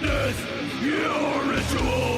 witness your ritual!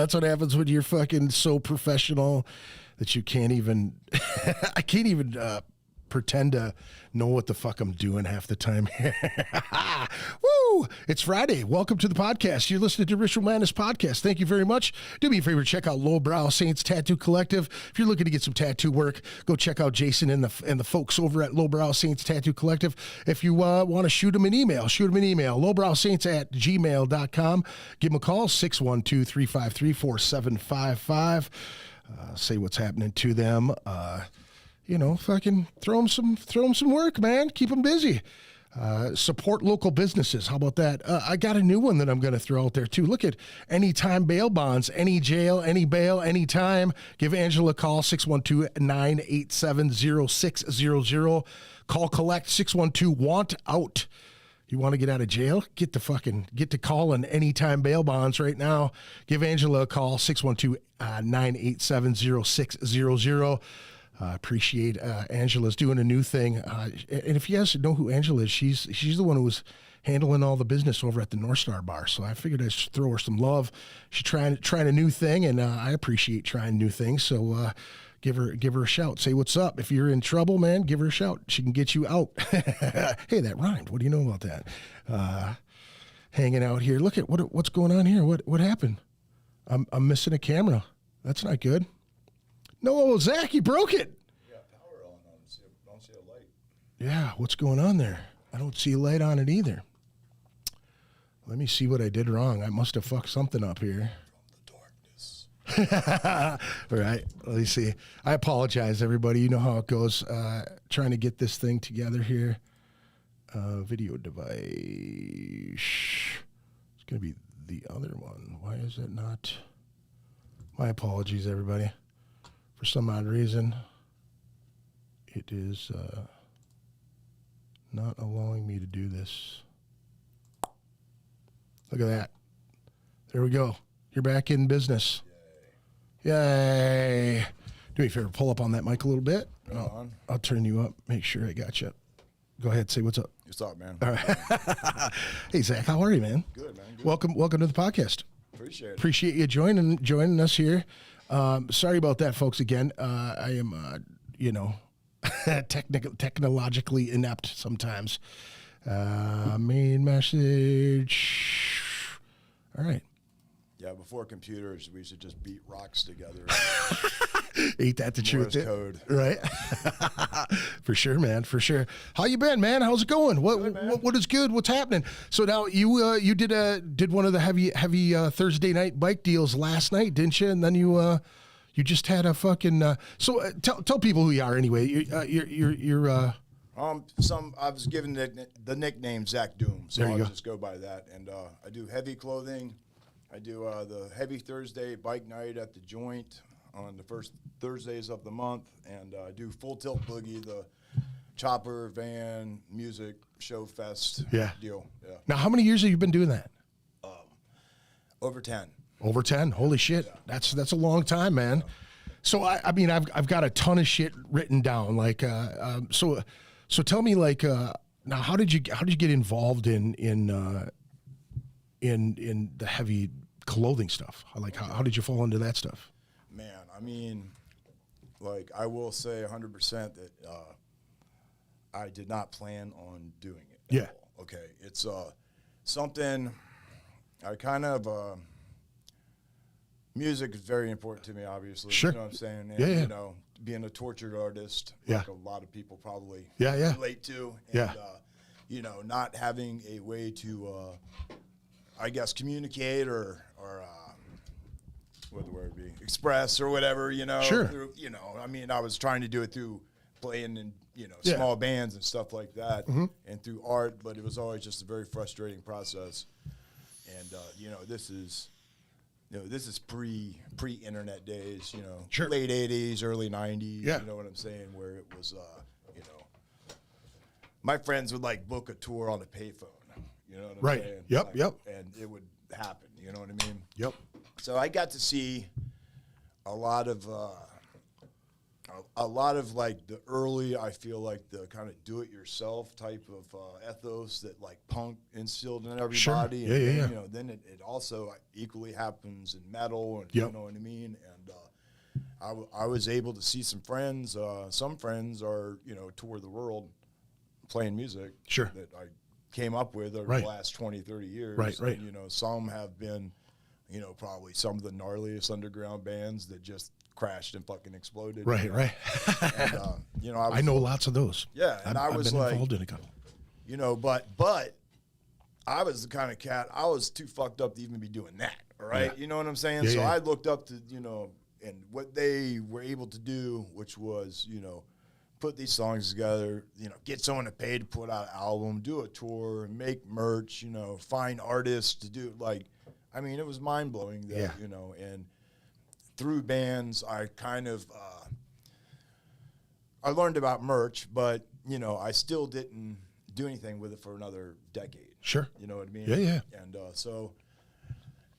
That's what happens when you're fucking so professional that you can't even, I can't even pretend to know what the fuck I'm doing half the time. Woo! It's Friday. Welcome to the podcast. You're listening to Ritual Madness Podcast. Thank you very much. Do me a favor, check out Lowbrow Saints Tattoo Collective. If you're looking to get some tattoo work, go check out Jason and the folks over at Lowbrow Saints Tattoo Collective. If you want to shoot them an email, lowbrowsaints@gmail.com. Give them a call, 612-353-4755. Say what's happening to them. Fucking throw them some work, man. Keep them busy. Support local businesses. How about that? I got a new one that I'm going to throw out there too. Look at Anytime Bail Bonds. Any jail, any bail, anytime. Give Angela a call, 612-987-0600. Call collect, 612-WANT-OUT. You want to get out of jail? Get to calling Anytime Bail Bonds right now. Give Angela a call, 612-987-0600. Appreciate Angela's doing a new thing. And if you guys know who Angela is, she's the one who was handling all the business over at the North Star Bar. So I figured I'd throw her some love. She's trying a new thing, and I appreciate trying new things. So give her a shout. Say what's up. If you're in trouble, man, give her a shout. She can get you out. Hey, that rhymed. What do you know about that? Hanging out here. Look at what's going on here. What happened? I'm missing a camera. That's not good. No, Zach, you broke it. Yeah, power on. Don't see a light. Yeah, what's going on there? I don't see a light on it either. Let me see what I did wrong. I must have fucked something up here. From the darkness. All right, let me see. I apologize, everybody. You know how it goes. Trying to get this thing together here. Video device. It's going to be the other one. Why is it not? My apologies, everybody. For some odd reason, it is not allowing me to do this. Look at that. There we go. You're back in business. Yay. Do me a favor, pull up on that mic a little bit. I'll turn you up, make sure I got you. Go ahead, say what's up. What's up, man? All right. Hey, Zach, how are you, man? Good, man. Good. Welcome to the podcast. Appreciate it. Appreciate you joining us here. Sorry about that, folks. Again, I am, technologically inept sometimes. Main message. All right. Yeah, before computers, we used to just beat rocks together. Ain't that the truth? Morse code. Right? For sure, man. For sure. How you been, man? How's it going? What is good? What's happening? So now you did one of the heavy Thursday night bike deals last night, didn't you? And then you just had a fucking. Tell people who you are anyway. You're I was given the nickname Zac Doom, so I'll just go by that. And I do heavy clothing. I do the heavy Thursday bike night at the Joint on the first Thursdays of the month, and I do full Tilt Boogie, the chopper, van, music, show fest deal. Yeah. Now, how many years have you been doing that? Over 10. Over 10? Holy shit. Yeah. That's a long time, man. Yeah. So I mean, I've got a ton of shit written down. Like, so tell me, like, now how did you get involved in the heavy clothing stuff? Like, how did you fall into that stuff? Man, I mean, like, I will say 100% that I did not plan on doing it. Yeah. All. Okay. It's something I kind of music is very important to me, obviously. Sure. You know what I'm saying? And, yeah. you know, being a tortured artist, like a lot of people probably relate to. And, you know, not having a way to, I guess, communicate or what would the word be? Express or whatever, you know. Sure. Through, you know, I mean, I was trying to do it through playing in, you know, small bands and stuff like that, and through art, but it was always just a very frustrating process. And you know, this is pre-internet days, you know, late 80s, early 90s, you know what I'm saying, where it was, you know, my friends would like book a tour on a payphone, you know what I'm saying? Yep. And it would happen, you know what I mean? Yep. So I got to see a lot of a lot of like the early, I feel like the kind of do-it-yourself type of ethos that like punk instilled in everybody. Sure. And Yeah, then, yeah. you know, then it also equally happens in metal, and Yep. you know what I mean. And I was able to see some friends. Some friends are, you know, tour the world playing music. Sure. That I came up with over Right. the last 20, 30 years. Right, right. And, you know, some have been, you know, probably some of the gnarliest underground bands that just crashed and fucking exploded. Right, you know? right. And, you know, I know lots of those. Yeah, and I was I've been like, involved in a couple. you know, but I was the kind of cat, I was too fucked up to even be doing that, all right? Yeah. You know what I'm saying? Yeah, So yeah. I looked up to, you know, and what they were able to do, which was, you know, put these songs together, you know, get someone to pay to put out an album, do a tour, make merch, you know, find artists to do, like, I mean, it was mind-blowing that, Yeah. you know, and through bands, I kind of, I learned about merch, but, you know, I still didn't do anything with it for another decade. Sure. You know what I mean? Yeah, yeah. And so,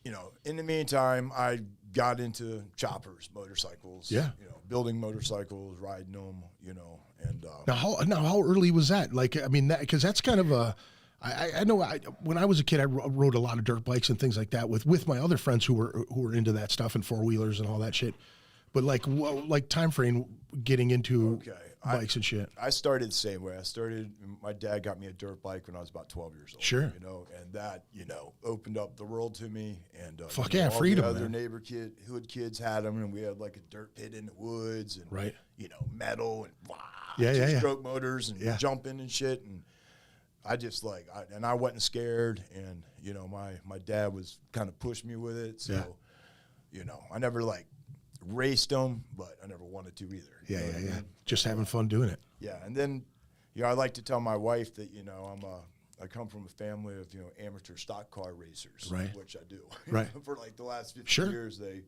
you know, in the meantime, I got into choppers, motorcycles. Yeah. You know, building motorcycles, riding them, you know, and Now how early was that? Like, I mean, because that's kind of a. I know when I was a kid, I rode a lot of dirt bikes and things like that with my other friends who were into that stuff and four wheelers and all that shit. But like time frame getting into bikes and shit. I started the same way. My dad got me a dirt bike when I was about 12 years old. Sure. You know, and that, you know, opened up the world to me. And Fuck you know, yeah, all freedom, the other man. hood kids had them, and we had like a dirt pit in the woods, and Right. you know, metal and Yeah, yeah, yeah. two-stroke motors and Yeah. jumping and shit. And I just like, I wasn't scared, and you know, my dad was kind of pushed me with it. So, Yeah. you know, I never like raced them, but I never wanted to either. You Yeah, know yeah, what I yeah. mean? Just having fun doing it. Yeah, and then, you know, I like to tell my wife that, you know, I come from a family of, you know, amateur stock car racers, Right. which I do. Right. For like the last 50 Sure. years, they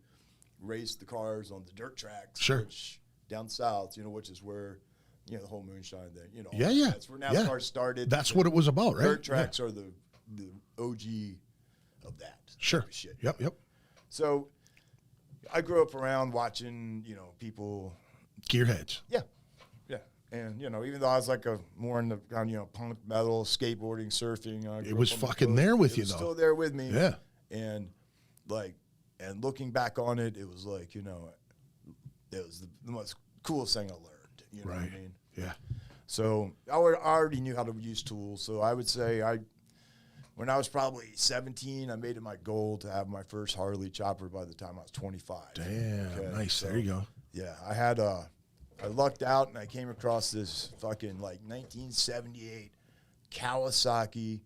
raced the cars on the dirt tracks, Sure. which down south, you know, which is where, you know, the whole moonshine thing, you know. Yeah, yeah. That's where NASCAR Yeah. started. That's what it was about, right? Dirt tracks are the OG of that. Sure. type of shit. Yep, yep. So I grew up around watching, you know, people. Gearheads. Yeah. Yeah. And, you know, even though I was like more in the kind of, you know, punk, metal, skateboarding, surfing. I grew was up on the fucking coast. there with It you, was though. still there with me. Yeah. And, like, and looking back on it, it was like, you know, it was the most coolest thing I learned. You know what I mean? Yeah. So I already knew how to use tools. So I would say when I was probably 17, I made it my goal to have my first Harley chopper by the time I was 25. Damn. Okay, Nice. so, There you go. Yeah, I lucked out and I came across this fucking like 1978 Kawasaki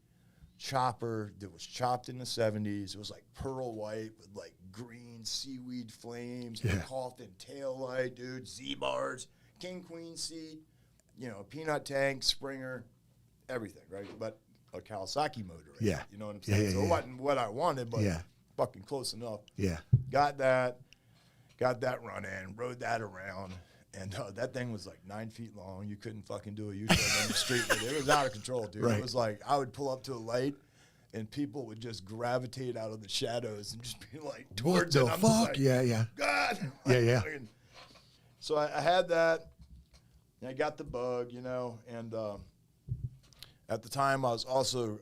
chopper that was chopped in the 70s. It was like pearl white with like green seaweed flames, Yeah. a coffin tail light, dude, Z-bars, king queen seat, you know, peanut tank, Springer, everything, right? But a Kawasaki motor. Right? Yeah. You know what I'm Yeah, saying? yeah, So yeah. it wasn't what I wanted, but Yeah. fucking close enough. Yeah. Got that running, rode that around, and that thing was like 9 feet long. You couldn't fucking do a U-turn on the street with it. It was out of control, dude. Right. It was like I would pull up to a light, and people would just gravitate out of the shadows and just be like What towards the it. I'm just fuck? like, Yeah, yeah. God. Yeah, yeah. So I had that, and I got the bug, you know, and at the time I was also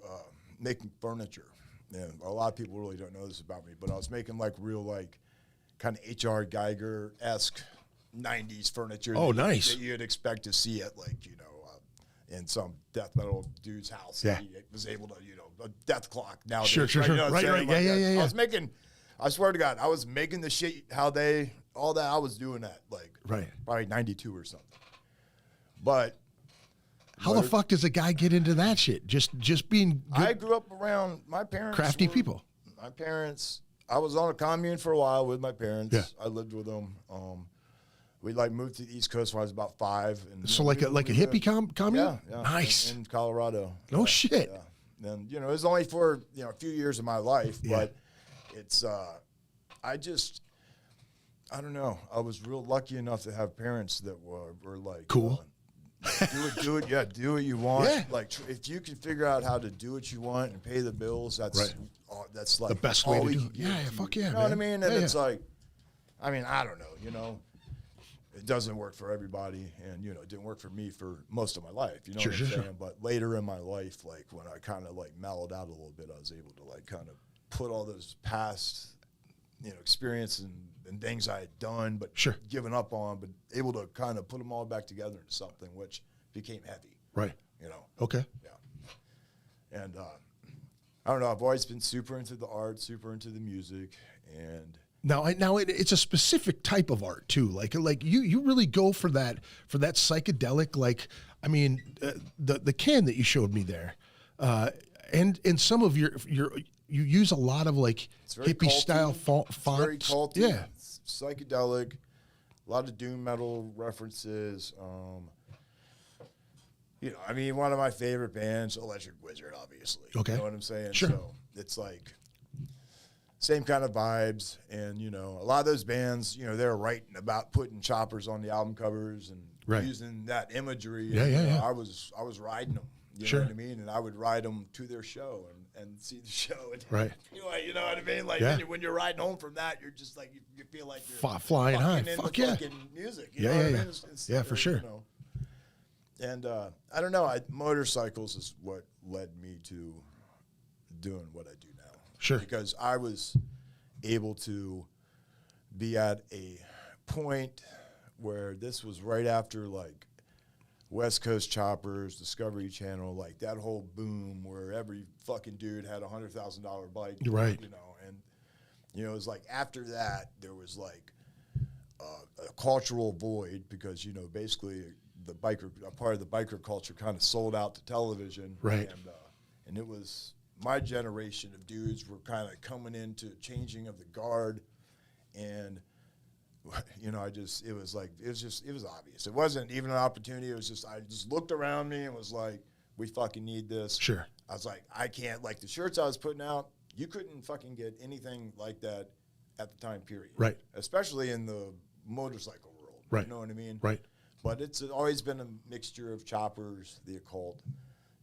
making furniture. And a lot of people really don't know this about me, but I was making like real like kind of H.R. Geiger-esque 90s furniture. Oh, nice. That you'd expect to see at like, you know, in some death metal dude's house. Yeah. He was able to, you know, a death clock nowadays. Sure, sure, right? sure. You know what I'm Right, saying? right. Yeah, Like, yeah, yeah, I was making, I swear to God, I was making the shit all that I was doing that like Right. probably 92 or something. But How the fuck does a guy get into that shit? Just being good, I grew up around my parents. crafty were- people. My parents, I was on a commune for a while with my parents. Yeah. I lived with them. We like moved to the East Coast when I was about 5. And So you like know, a we hippie lived- commune? Yeah, Nice. in Colorado. No shit. Yeah. And you know, it was only for, you know, a few years of my life, Yeah. but it's I don't know. I was real lucky enough to have parents that were like Cool. do what you want. Yeah. Like if you can figure out how to do what you want and pay the bills, that's Right. that's like The best way all to we do can it. give Yeah, to fuck you. yeah, You know what I man. mean? And Yeah, it's yeah. like, I mean, I don't know. You know, it doesn't work for everybody, and you know, it didn't work for me for most of my life. You know Sure, what I'm sure, saying? sure. But later in my life, like when I kind of like mellowed out a little bit, I was able to like kind of put all those past, you know, experience and things I had done but Sure. given up on, but able to kind of put them all back together into something which became heavy. Right. You know. Okay. Yeah. And I don't know. I've always been super into the art, super into the music, and Now, it's a specific type of art too. Like you really go for that psychedelic. Like, I mean, the can that you showed me there, and some of you use a lot of like it's very hippie culty. style It's very fonts. culty. Yeah. It's psychedelic. A lot of doom metal references. You know, I mean, one of my favorite bands, Electric Wizard, obviously. Okay. You know what I'm saying? Sure. So it's like same kind of vibes. And, you know, a lot of those bands, you know, they're writing about putting choppers on the album covers and Right. using that imagery. Yeah, and, yeah, you know, yeah. I was riding them. You Sure. know what I mean? And I would ride them to their show and see the show. And, Right. You know what I mean? Like Yeah. when you're riding home from that, you're just like, you feel like you're Flying high. fucking in Fuck the yeah. fucking music. You Yeah, know yeah, what I yeah. mean? It's, Yeah, for sure. You know. And I don't know. Motorcycles is what led me to doing what I do now. Sure. Because I was able to be at a point where this was right after like West Coast Choppers, Discovery Channel, like that whole boom where every fucking dude had $100,000 bike. Right. You know, and you know, it was like after that there was like a cultural void because, you know, basically a part of the biker culture kind of sold out to television. Right. And it was my generation of dudes were kind of coming into changing of the guard, and you know, it was obvious. It wasn't even an opportunity. It was just, I just looked around me and was like, we fucking need this. Sure. I was like, I can't, like the shirts I was putting out, you couldn't fucking get anything like that at the time period. Right. Especially in the motorcycle world. Right. You know what I mean? Right. But it's always been a mixture of choppers, the occult,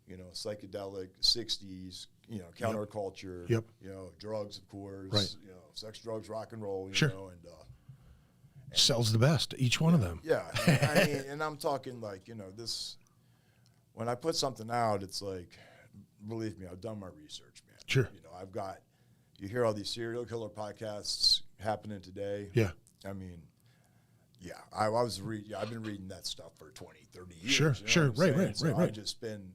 you know, psychedelic, 60s, you know, counterculture, Yep. you know, drugs, of course, Right. you know, sex, drugs, rock and roll, you Sure. know, and Sells the best. Each one of them. yeah. I mean, and I'm talking like, you know, when I put something out, it's like, believe me, I've done my research, man. Sure. You know, you hear all these serial killer podcasts happening today. Yeah. I mean, yeah, I've been reading that stuff for 20, 30 years. Sure, you know sure. what I'm saying? Right. So I've just been,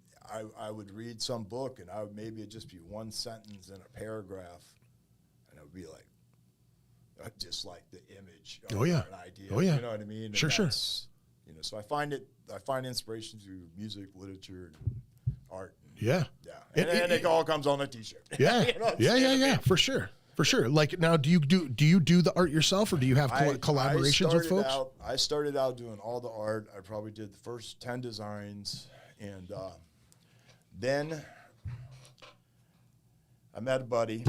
I would read some book and maybe it'd just be one sentence in a paragraph, and it would be like, just like the image Oh, yeah. an idea. Oh, yeah. You know what I mean? And Sure. You know, so I find inspiration through music, literature, and art. Yeah. Yeah. And it all comes on a t-shirt. Yeah. You know what I'm yeah. saying? Yeah. For sure. For sure. Like now, do you do the art yourself, or do you have collaborations with folks? I started out doing all the art. I probably did the first 10 designs, and then I met a buddy,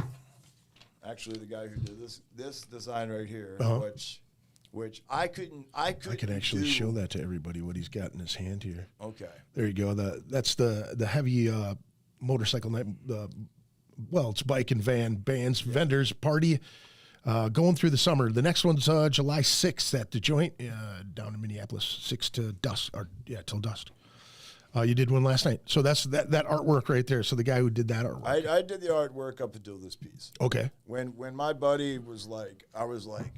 actually the guy who did this design right here, which I couldn't. I can actually show that to everybody what he's got in his hand here. Okay. There you go. That's the heavy motorcycle night. Well, it's bike and bands, vendors, party, going through the summer. The next one's July 6th at the Joint down in Minneapolis, 6 to dusk, till dusk. You did one last night. So that's that artwork right there. So the guy who did that artwork. I did the artwork up until this piece. Okay. When my buddy was like, I was like,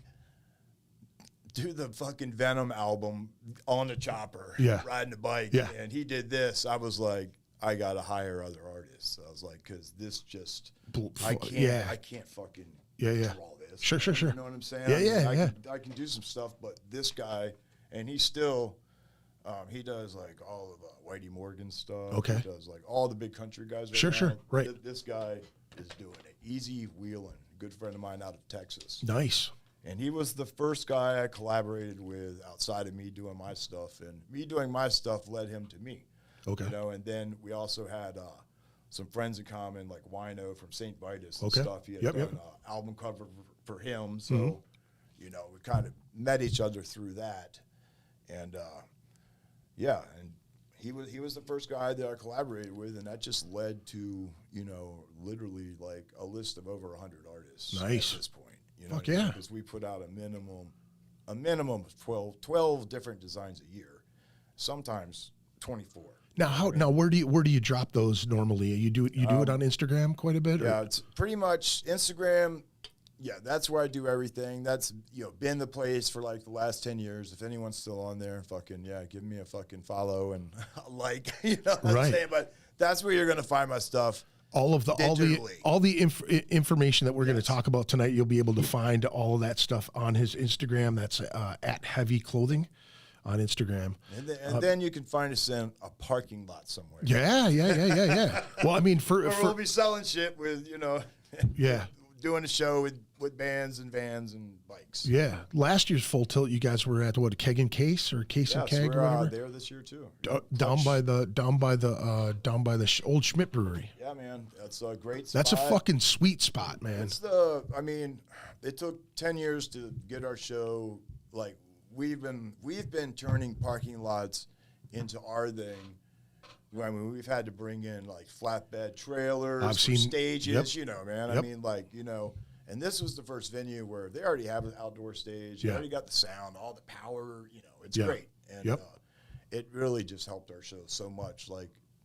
do the fucking Venom album on the chopper, riding a bike, and he did this. I was like, I gotta hire other artists. I was like, because this just, I can't fucking draw this. Sure. You know what I'm saying? I can do some stuff, but this guy, and he still, he does like all of Whitey Morgan stuff. Okay. He does like all the big country guys. Sure. Right. This guy is doing it. Easy Wheeling, good friend of mine out of Texas. Nice. And he was the first guy I collaborated with outside of me doing my stuff, and me doing my stuff led him to me. Okay. You know, and then we also had some friends in common, like Wino from St. Vitus and stuff. He had done an album cover for him, so you know, we kind of met each other through that, and and he was the first guy that I collaborated with, and that just led to, you know, literally like a list of over 100 artists. Nice. At this point. You know, Fuck yeah. because we put out a minimum a minimum of 12 different designs a year, sometimes 24. Now where do you drop those normally? You do it on Instagram quite a bit? Yeah, it's pretty much Instagram. Yeah, that's where I do everything. That's, been the place for like the last 10 years. If anyone's still on there, give me a fucking follow and a like, what I'm saying? But that's where you're going to find my stuff. All the information that we're going to talk about tonight, you'll be able to find all of that stuff on his Instagram. That's at Heavy Clothing on Instagram. And then you can find us in a parking lot somewhere. Yeah. Well, I mean, we'll be selling shit with, yeah, doing a show with bands and vans and bikes. Yeah. Last year's Full Tilt, you guys were at what, Keg and Case or Case and Keg or whatever? There this year too. Down by the old Schmidt Brewery. Yeah, man, that's a great spot. That's a fucking sweet spot, man. It took 10 years to get our show. Like we've been turning parking lots into our thing. I mean, we've had to bring in like flatbed trailers, stages, man. Yep. I mean, and this was the first venue where they already have an outdoor stage. They already got the sound, all the power, it's great. And it really just helped our show so much.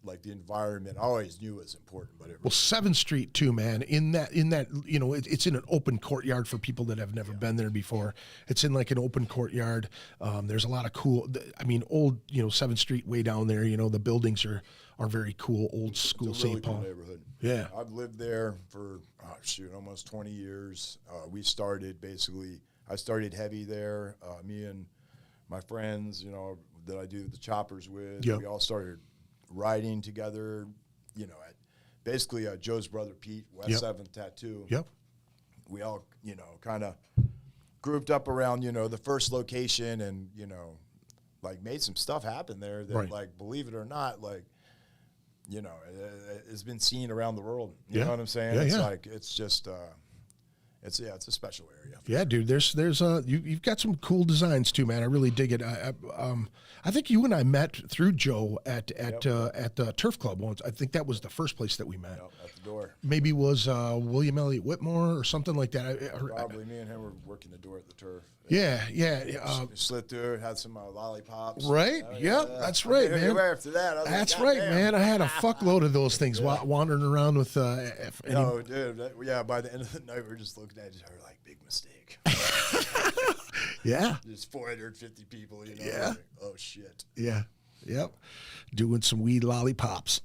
Like the environment, I always knew was important, but 7th Street too, man. In that, it's in an open courtyard for people that have never been there before. It's in like an open courtyard. There's a lot of cool. Old 7th Street way down there. The buildings are very cool, old school St. Paul neighborhood. Yeah, I've lived there for almost 20 years. I started heavy there. Me and my friends, that I do the choppers with. We all started riding together, at basically Joe's brother Pete, West 7th Tattoo. Yep. We all, kind of grouped up around, the first location and, made some stuff happen there that, believe it or not, it's been seen around the world. You know what I'm saying? It's just, it's a special area. Yeah, dude. There's you've got some cool designs too, man. I really dig it. I think you and I met through Joe at the Turf Club once. I think that was the first place that we met. At the door. Maybe it was William Elliott Whitmore or something like that. Probably me and him were working the door at the Turf. Yeah. Slid through it, had some lollipops. Right. That's right, man. After that, that's right, man. I had a fuckload of those things wandering around with. Dude. By the end of the night, we were just looking at each other like, big mistake. Yeah. There's 450 people, Yeah. Like, oh shit. Yeah. Yep. Doing some weed lollipops,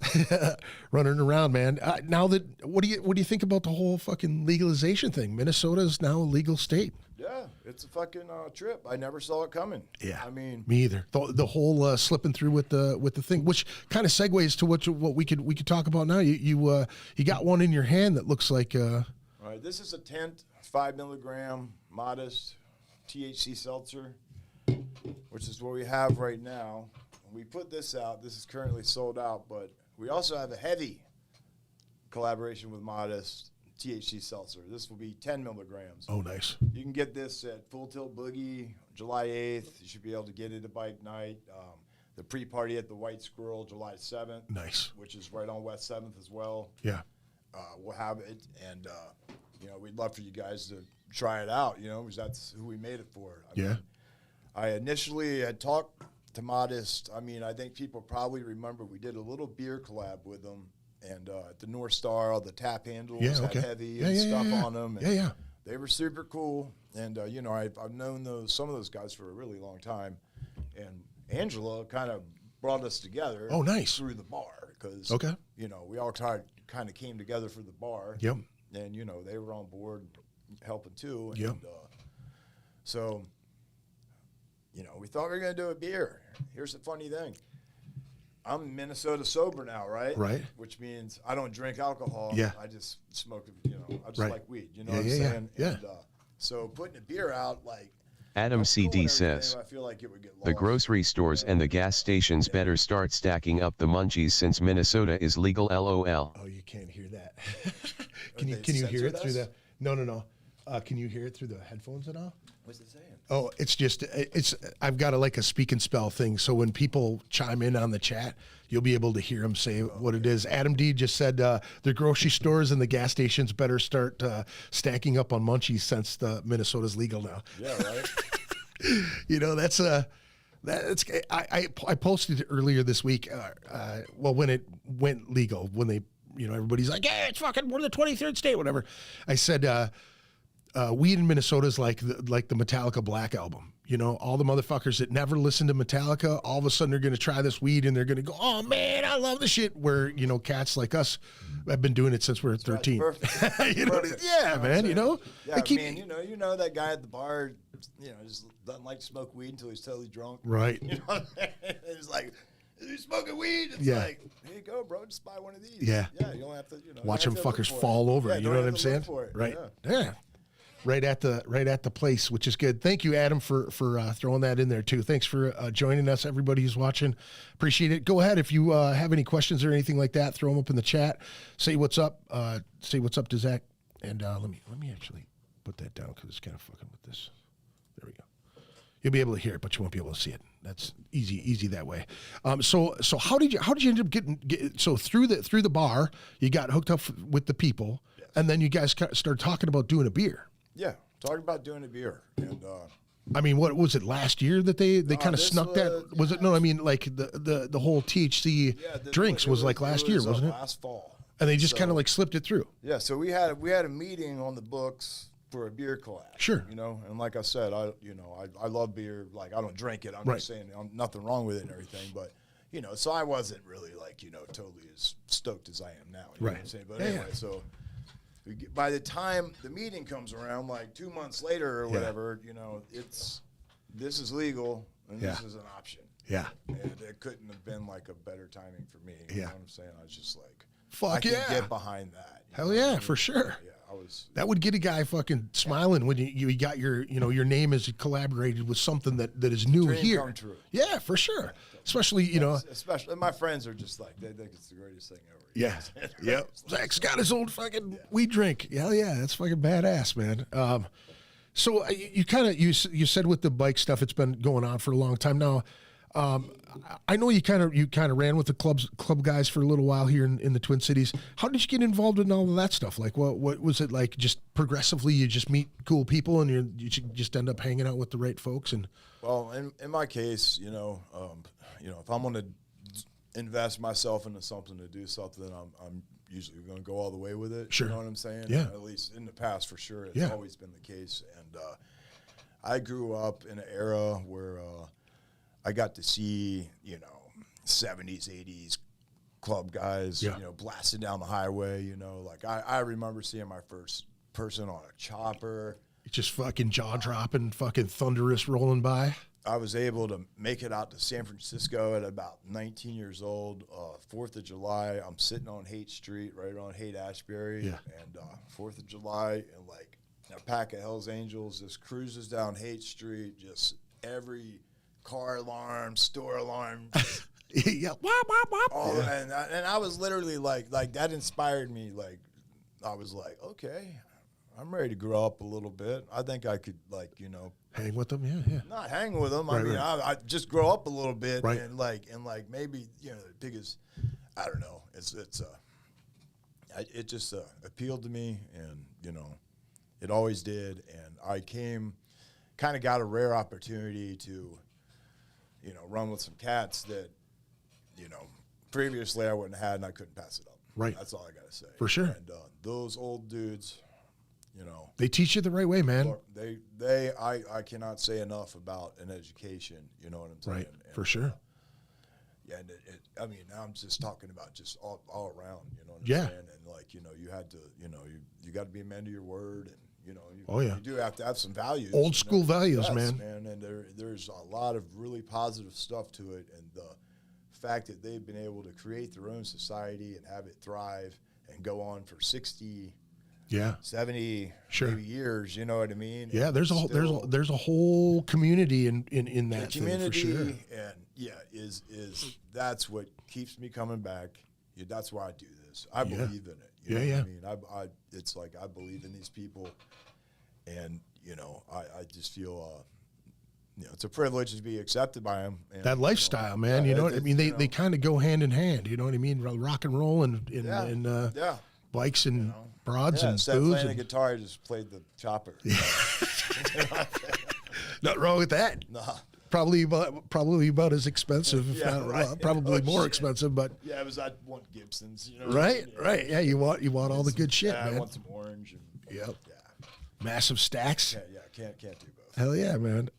running around, man. Now what do you think about the whole fucking legalization thing? Minnesota is now a legal state. Yeah, it's a fucking trip. I never saw it coming. Yeah, I mean, me either. The whole slipping through with the thing, which kind of segues to what we could talk about now. You got one in your hand that looks like. All right, this is a Tent 5 milligram modest THC seltzer, which is what we have right now. We put this out. This is currently sold out, but we also have a heavy collaboration with Modest THC seltzer. This will be 10 milligrams. Oh, nice. You can get this at Full Tilt Boogie, July 8th. You should be able to get it at Bike Night. The pre-party at the White Squirrel, July 7th. Nice. Which is right on West 7th as well. Yeah. We'll have it, and, we'd love for you guys to try it out, because that's who we made it for. I mean, I initially had talked to Modest. I mean, I think people probably remember we did a little beer collab with them, and at the North Star, the tap handles had heavy and stuff on them. And they were super cool, and I've known some of those guys for a really long time, and Angela kind of brought us together. Oh, nice. Through the bar, because we all kind of came together for the bar. Yep. And they were on board helping too. And, yep. So. We thought we were going to do a beer. Here's the funny thing. I'm Minnesota sober now, right? Right. Which means I don't drink alcohol. Yeah. I just smoke, I just like weed. You know what I'm saying? Yeah. And, so putting a beer out, Adam CD says, I feel like it would get lost. The grocery stores and the gas stations better start stacking up the munchies since Minnesota is legal, LOL. Oh, you can't hear that. Can you hear it through the... No. Can you hear it through the headphones at all? What's it saying? Oh, I've got a speak and spell thing. So when people chime in on the chat, you'll be able to hear them say what it is. Adam D just said the grocery stores and the gas stations better start stacking up on munchies since the Minnesota's legal now. Yeah, right. You know, that's I posted it earlier this week. Well, when it went legal, when they, you know, everybody's like, yeah, it's fucking, we're the 23rd state, whatever. I said, weed in Minnesota is like the Metallica Black Album. You know, all the motherfuckers that never listened to Metallica, all of a sudden they're going to try this weed and they're going to go, oh man, I love the shit. Where, you know, cats like us have been doing it since we were 13. Perfect. You know, yeah, man, you know? Yeah, I mean, you know that guy at the bar, you know, just doesn't like to smoke weed until he's totally drunk. Right. You know what I mean? It's like, is he smoking weed? It's like, here you go, bro, just buy one of these. Yeah. Yeah, you don't have to, you know. Watch them fuckers fall over. Yeah, you know what I'm saying? Right. Yeah. Right at the place, which is good. Thank you, Adam, for throwing that in there too. Thanks for joining us, everybody who's watching. Appreciate it. Go ahead if you have any questions or anything like that. Throw them up in the chat. Say what's up. Say what's up to Zach. And let me actually put that down because it's kind of fucking with this. There we go. You'll be able to hear it, but you won't be able to see it. That's easy that way. So how did you end up getting so through the bar? You got hooked up with the people, yes. And then you guys started talking about doing a beer. Yeah, talking about doing a beer, and I mean, what was it last year that they kind of snuck that? Was it? No, I mean, like the whole THC drinks was like last year, wasn't it? Last fall, and they just kind of like slipped it through. Yeah, so we had a meeting on the books for a beer collab. Sure, you know, and like I said, I love beer. Like I don't drink it. I'm just saying, nothing wrong with it and everything, but. You know, so I wasn't really like, you know, totally as stoked as I am now. You know what I'm saying? But anyway, so by the time the meeting comes around, like 2 months later or whatever, you know, this is legal and this is an option. Yeah. And it couldn't have been like a better timing for me. You know what I'm saying? I was just like, I can get behind that. Hell yeah, for sure. Yeah. That would get a guy fucking smiling when you got your name is collaborated with something that is new here. Come true. Yeah, for sure. Especially, you know. Especially, my friends are just like, they think it's the greatest thing ever. Yeah. Yep. Zach's got his old fucking weed drink. Hell yeah, that's fucking badass, man. So you said with the bike stuff, it's been going on for a long time now. I know you kind of ran with the club guys for a little while here in the Twin Cities. How did you get involved in all of that stuff? Like, what was it like? Just progressively, you just meet cool people and you just end up hanging out with the right folks. And well, in my case, you know, if I'm going to invest myself into something to do something, I'm usually going to go all the way with it. Sure. You know what I'm saying? Yeah. At least in the past, for sure, it's always been the case. And I grew up in an era where. I got to see, you know, 70s, 80s club guys, you know, blasting down the highway, you know. Like, I remember seeing my first person on a chopper. Just fucking jaw-dropping, fucking thunderous rolling by. I was able to make it out to San Francisco at about 19 years old. 4th of July, I'm sitting on Haight Street, right on Haight-Ashbury. Yeah. And 4th of July, and, like, a pack of Hells Angels just cruises down Haight Street, just every... car alarm, store alarm, and I was literally like that inspired me. Like, I was like, okay, I'm ready to grow up a little bit. I think I could, like, you know, hang with them, not hang with them. I mean, I just grow up a little bit, and maybe, you know, because I don't know, it just appealed to me, and you know, it always did, and I kind of got a rare opportunity to. You know, run with some cats that, you know, previously I wouldn't have had, and I couldn't pass it up. Right. That's all I got to say. For sure. And those old dudes, you know. They teach you the right way, man. I cannot say enough about an education, you know what I'm saying? Right, and, for sure. Yeah, and I mean, now I'm just talking about just all around, you know what I'm saying? And, like, you know, you had to, you know, you got to be a man to your word, and, you know, you do have to have some values. Old school values, man. And there's a lot of really positive stuff to it, and the fact that they've been able to create their own society and have it thrive and go on for 60, 70, maybe years. You know what I mean? Yeah, there's a whole community in that community, thing, for is sure. that's what keeps me coming back. Yeah, that's why I do this. I believe in it. You know what I mean, it's like I believe in these people, and you know, I just feel, you know, it's a privilege to be accepted by them. And, that lifestyle, man. You know what I mean? They kind of go hand in hand. You know what I mean? Rock and roll and bikes and broads and instead of booze. Playing the guitar, I just played the chopper. Nothing wrong with that. Nah. Probably about as expensive, if Yeah, not, right. probably Oh, more shit. expensive, but Yeah, it was I want Gibsons, you know. right, Yeah. right. Yeah, you want all the good shit, Yeah, man. I want some orange. And, Yep. Yeah. Massive stacks. Yeah. Can't do both. Hell yeah, man.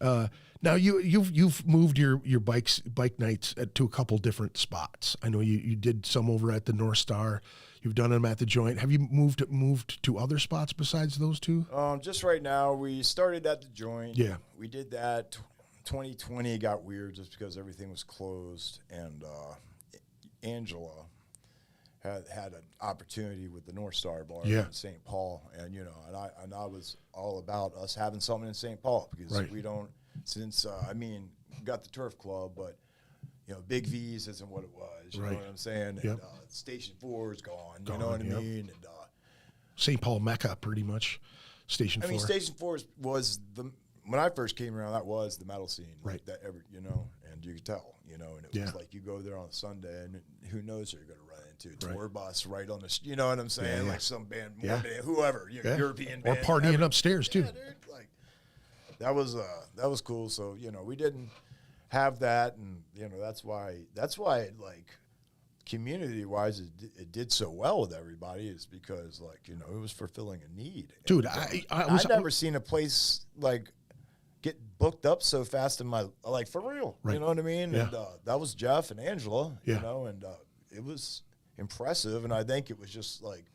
Now you've moved your bike nights to a couple different spots. I know you did some over at the North Star. You've done them at the Joint. Have you moved to other spots besides those two? Just right now, we started at the Joint. Yeah. We did that. 2020 got weird just because everything was closed, and Angela had an opportunity with the North Star bar in St. Paul, and I was all about us having something in St. Paul because we don't we got the Turf Club, but Big V's isn't what it was. You know what I'm saying? Yep. And Station 4 is gone. You know what I mean? And St. Paul Mecca, pretty much. Station 4. I mean, Station 4 was when I first came around, that was the metal scene. Right. And you could tell, and it was like you go there on Sunday, and who knows who you're going to run into. Tour bus right on the, you know what I'm saying? Like some band, whoever, European band. Or partying upstairs, too. Yeah, dude. Like, that was cool. So, we didn't have that, and, that's why like, community-wise, it did so well with everybody is because, like, it was fulfilling a need. Dude, And, I've never seen a place, like, get booked up so fast in my, like, for real. Right. You know what I mean? Yeah. And that was Jeff and Angela, Yeah. and it was impressive, and I think it was just, like,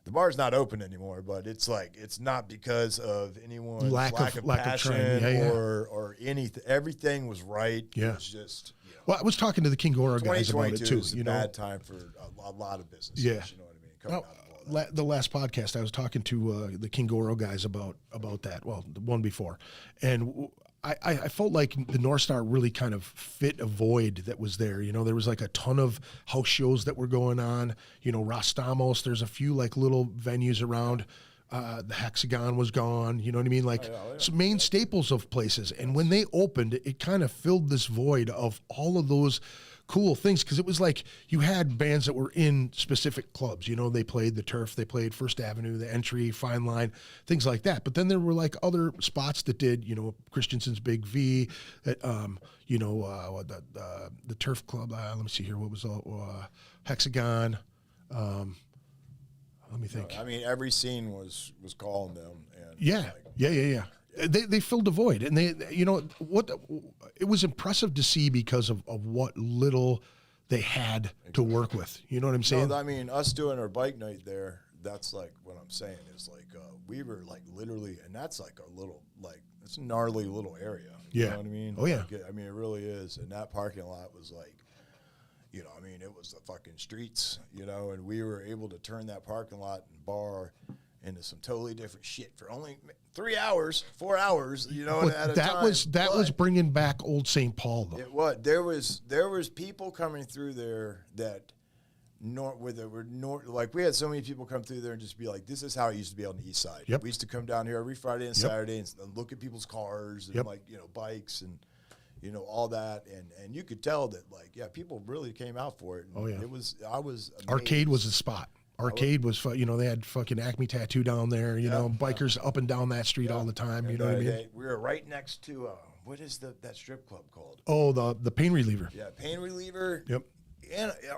the bar's not open anymore, but it's like it's not because of anyone's lack of passion trying. or anything. Everything was right. Yeah. It was just Well, I was talking to the King Goro guys about it, 2022 too. is a bad time for a lot of businesses. Yeah. You know what I mean? Coming Well, out of all that. the last podcast, I was talking to the King Goro guys about that. Well, the one before, and I felt like the North Star really kind of fit a void that was there. There was like a ton of house shows that were going on. Rostamos. There's a few like little venues around. The Hexagon was gone. You know what I mean? Like some main staples of places. And when they opened, it kind of filled this void of all of those cool things, because it was like you had bands that were in specific clubs. They played the Turf, they played First Avenue, the Entry, Fine Line, things like that. But then there were like other spots that did, Christensen's Big V, that, the Turf Club. Let me see here. What was Hexagon? Let me think. I mean, every scene was calling them. And Yeah. They filled a void, and it was impressive to see because of what little they had to work with. You know what I'm saying? No, I mean, us doing our bike night there, that's like what I'm saying is like we were like literally, and that's like a little, like, it's a gnarly little area. You know what I mean? Oh, yeah. Like, I mean, it really is. And that parking lot was like, it was the fucking streets, and we were able to turn that parking lot and bar into some totally different shit for only 3 hours, 4 hours, at a time. That was bringing back old St. Paul, though. It was. There was people coming through there that like we had so many people come through there and just be like, this is how it used to be on the east side. Yep. We used to come down here every Friday and Saturday and look at people's cars and like, bikes and all that, and you could tell that, like, people really came out for it. And I was amazed. Arcade was the spot. Arcade was, they had fucking Acme Tattoo down there, bikers up and down that street all the time, you know what I mean? We were right next to, what is that strip club called? Oh, the Pain Reliever. Yeah, Pain Reliever. Yep.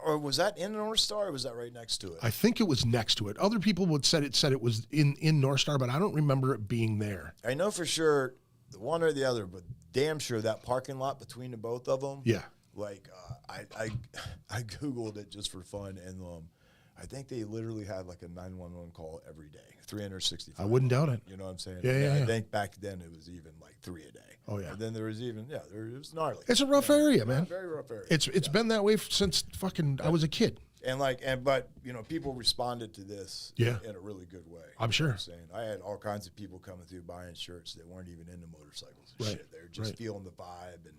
Or was that in North Star, or was that right next to it? I think it was next to it. Other people said it was in North Star, but I don't remember it being there. I know for sure the one or the other, but damn sure that parking lot between the both of them. Yeah. Like, I Googled it just for fun, and I think they literally had like a 911 call every day, 365. I wouldn't doubt it. You know what I'm saying? Yeah. I think back then it was even like 3 a day. Oh, yeah. And then there was even, it was gnarly. It's a rough area, man. Very rough area. It's been that way since fucking I was a kid. But people responded to this in a really good way. I'm sure. You know what I'm saying, I had all kinds of people coming through buying shirts that weren't even into motorcycles and shit. They were just feeling the vibe, and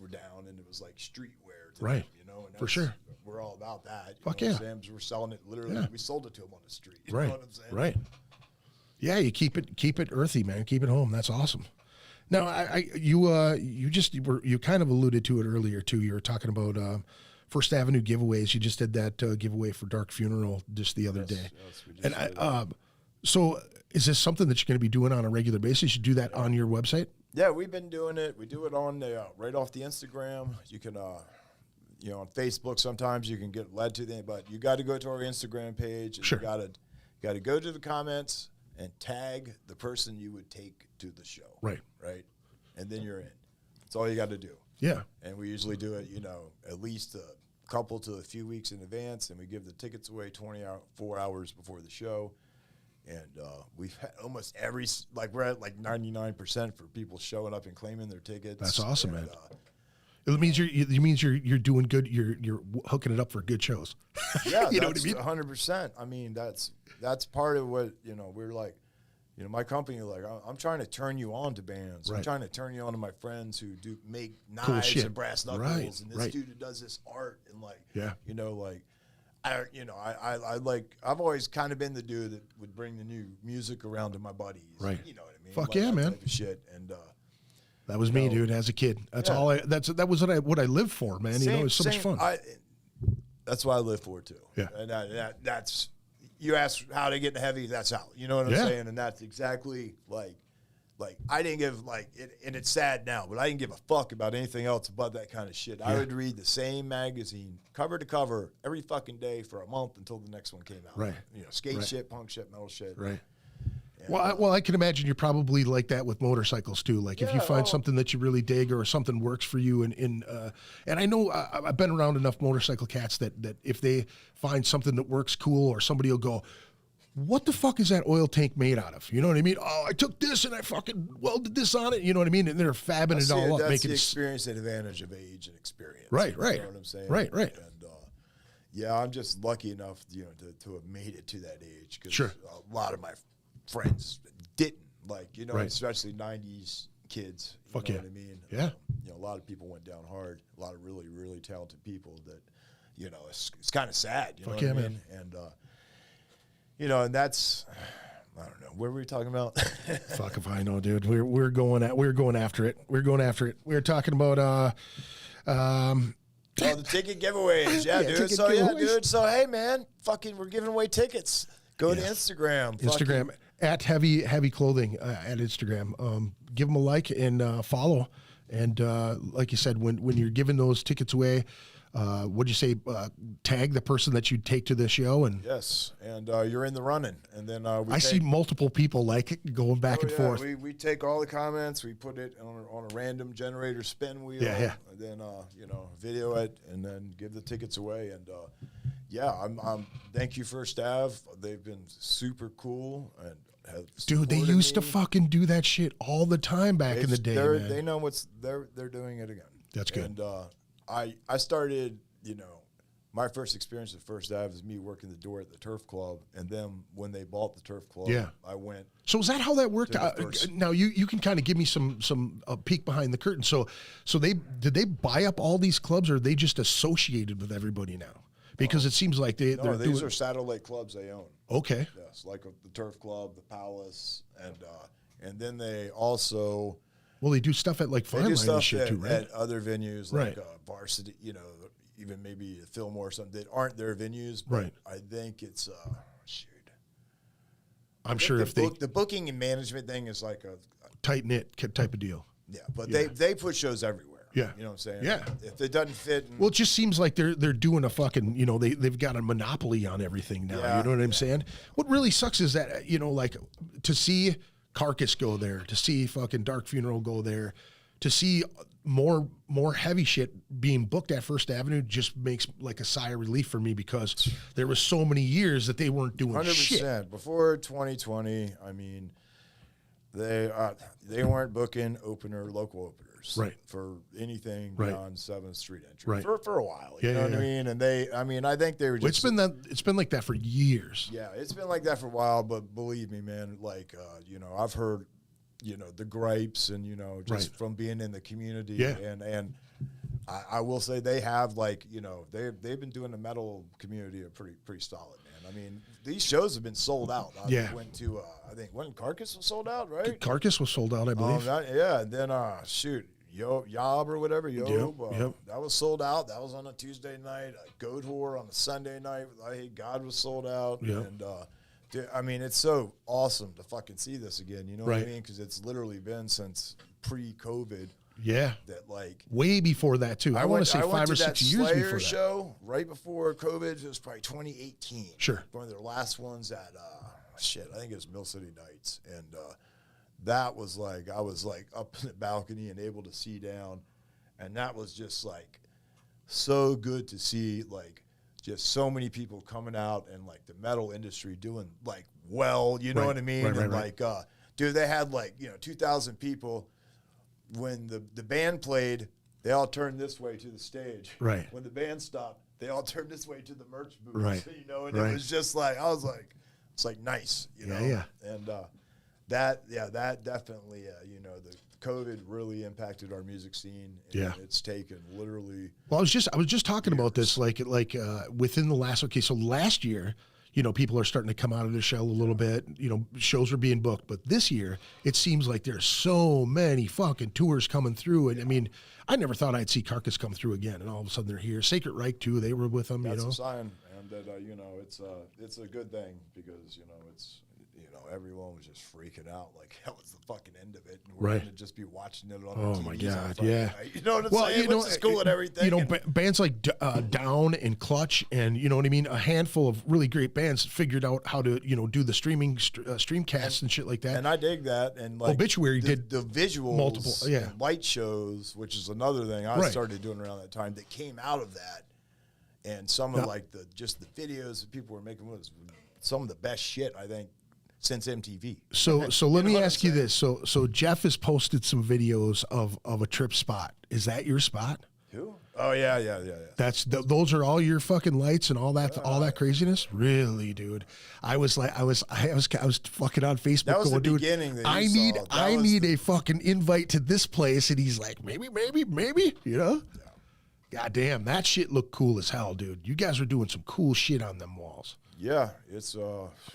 we're down, and it was like streetwear to them, and For sure. We're all about that. Fuck you know yeah. what I'm saying? We're selling it literally. Yeah. We sold it to them on the street. You Right. know what I'm saying? Right. Yeah, you keep it earthy, man. Keep it home. That's awesome. Now, you kind of alluded to it earlier too. You were talking about First Avenue giveaways. You just did that giveaway for Dark Funeral just the other day. Yes, we just And did. So is this something that you're going to be doing on a regular basis? You do that on your website? Yeah, we've been doing it. We do it on the right off the Instagram. You can, you know, on Facebook sometimes you can get led to them, but you got to go to our Instagram page. And Sure. You got to go to the comments and tag the person you would take to the show. Right. Right. And then you're in. That's all you got to do. Yeah. And we usually do it, you know, at least a couple to a few weeks in advance, and we give the tickets away 4 hours before the show. And we've had almost we're at like 99% for people showing up and claiming their tickets. That's awesome, and, man. It means you're doing good. You're hooking it up for good shows. Yeah, you know what I mean? 100%. I mean, that's part of what, you know, we're like, you know, my company, like, I'm trying to turn you on to bands. Right. I'm trying to turn you on to my friends who do make Cool knives shit. and brass knuckles, Right, and this right. dude who does this art, and like, Yeah. you know, like, I've always kind of been the dude that would bring the new music around to my buddies. Right. You know what I mean? Fuck Like yeah, that man. type of shit. And That was me, dude. As a kid, that's Yeah. all. That was what I lived for, man. You know, it was so much fun. That's what I live for too. Yeah. And that's, you ask how to get into heavy, that's how. You know what I'm Yeah. saying? And that's exactly like I didn't give and it's sad now, but I didn't give a fuck about anything else but that kind of shit. I would read the same magazine cover to cover every fucking day for a month until the next one came out. Right. You know, skate Right. shit, punk shit, metal shit. Right. And, Well, I can imagine you're probably like that with motorcycles too. Like if you find something that you really dig or something works for you, and I know I've been around enough motorcycle cats that if they find something that works cool, or somebody will go, "What the fuck is that oil tank made out of?" You know what I mean? Oh, I took this and I fucking welded this on it. You know what I mean? And they're fabbing it all up, that's making the it. experience and advantage of age and experience. Right, You right. know what I'm saying? Right, right. And yeah, I'm just lucky enough, you know, to have made it to that age. Because Sure. a lot of my friends didn't, like, you know, Right. especially 90s kids. You Fuck know yeah. what I mean? Yeah. You know, a lot of people went down hard. A lot of really, really talented people that, you know, it's kind of sad. You Fuck know yeah, what I mean? And, you know, and that's, I don't know, what were we talking about? Fuck if I know, dude. We're going after it. We're going after it. We're talking about Oh, the ticket giveaways. Yeah, Yeah, dude. ticket So, yeah, giveaways. dude. So, hey, man, fucking, we're giving away tickets. Go to Instagram. Instagram at heavy clothing at Instagram. Give them a like and follow. And like you said, when you're giving those tickets away, what'd you say? Tag the person that you take to the show, and Yes, and you're in the running. And then I see multiple people like going back and forth. We take all the comments, we put it on a random generator spin wheel. Yeah. And then you know, video it, and then give the tickets away. And yeah, I'm thank you First Ave. They've been super cool and have Dude, they supported used to me. fucking do that shit all the time back in the day, man. They know they're doing it again. That's good. And I started, you know, my first experience at First Ave is me working the door at the Turf Club, and then when they bought the Turf Club, Yeah. I went. So is that how that worked? To the first. Now you can kind of give me some peek behind the curtain. So did they buy up all these clubs, or are they just associated with everybody now? Because it seems like they're These doing. are satellite clubs they own. Okay. Yes, like the Turf Club, the Palace, and then they also Well, they do stuff at like they Farmland do and stuff shit too, right? at other venues like Right. Varsity, you know, even maybe Fillmore or something that aren't their venues. But Right. I think it's shoot. I'm sure if they The booking and management thing is like a tight knit type of deal. yeah, but Yeah. they put shows everywhere. Yeah. You know what I'm saying? Yeah. If it doesn't fit, Well, it just seems like they're doing a fucking, you know, they've got a monopoly on everything now. Yeah, You know what I'm saying? What really sucks is that, you know, like to see Carcass go there, to see fucking Dark Funeral go there, to see more heavy shit being booked at First Avenue just makes like a sigh of relief for me, because there was so many years that they weren't doing 100%. shit. Before 2020, I mean, they weren't booking local openers, Right. for anything Right. beyond 7th Street entry, Right. for a while. You Yeah, know yeah, what I mean? And I think they were Well, just. it's been like that for years. Yeah, it's been like that for a while, but believe me, man, like, you know, I've heard, you know, the gripes and, you know, just Right. from being in the community. Yeah. And I will say they have, like, you know, they've been doing the metal community a pretty solid, man. I mean, these shows have been sold out. Yeah. I went to, I think, when Carcass was sold out, right? Carcass was sold out, I believe. Yeah, and then, shoot, Yob or whatever, Yob, Yep. that was sold out. That was on a Tuesday night. Goat Whore on a Sunday night. Hey God was sold out. Yep. And Dude, I mean, it's so awesome to fucking see this again. You know what I Right. mean? Because it's literally been since pre-COVID. Yeah. That like way before that too. I want to say 5 or 6 years Slayer before that. show right before COVID. It was probably 2018. Sure. One of their last ones at I think it was Mill City Nights, and that was like I was like up in the balcony and able to see down, and that was just like so good to see, like just so many people coming out and like the metal industry doing like well, you know what I mean? Right, and right. like dude, they had like 2,000 people. When the band played, they all turned this way to the stage. Right. When the band stopped, they all turned this way to the merch booth. Right. And right. it was just like I was like, it's like nice, Yeah. And that definitely, the COVID really impacted our music scene. And Yeah. it's taken literally. Well, I was just talking about this, like within the last. Okay, so last year, people are starting to come out of their shell a little bit. Shows are being booked, but this year it seems like there's so many fucking tours coming through. And I mean, I never thought I'd see Carcass come through again, and all of a sudden they're here. Sacred Reich too, they were with them. That's a sign, and that it's a good thing because it's. Everyone was just freaking out like that was the fucking end of it, and we're gonna just be watching it on Oh TVs my on God, Friday yeah. night. You know what I'm saying? Which is cool and everything. Bands like Down and Clutch, and you know what I mean. A handful of really great bands figured out how to do the streamcasts and shit like that. And I dig that. And like Obituary did the visuals, multiple, and light shows, which is another thing I started doing around that time that came out of that. And some of like the videos that people were making was some of the best shit I think since MTV. So let me ask you this. So Jeff has posted some videos of a trip spot. Is that your spot? Who? Oh yeah. Those are all your fucking lights and all that craziness. Really, dude. I was fucking on Facebook. That was going, the dude, beginning. That I need a fucking invite to this place, and he's like, maybe. Yeah. God damn, that shit looked cool as hell, dude. You guys were doing some cool shit on them walls. Yeah, it's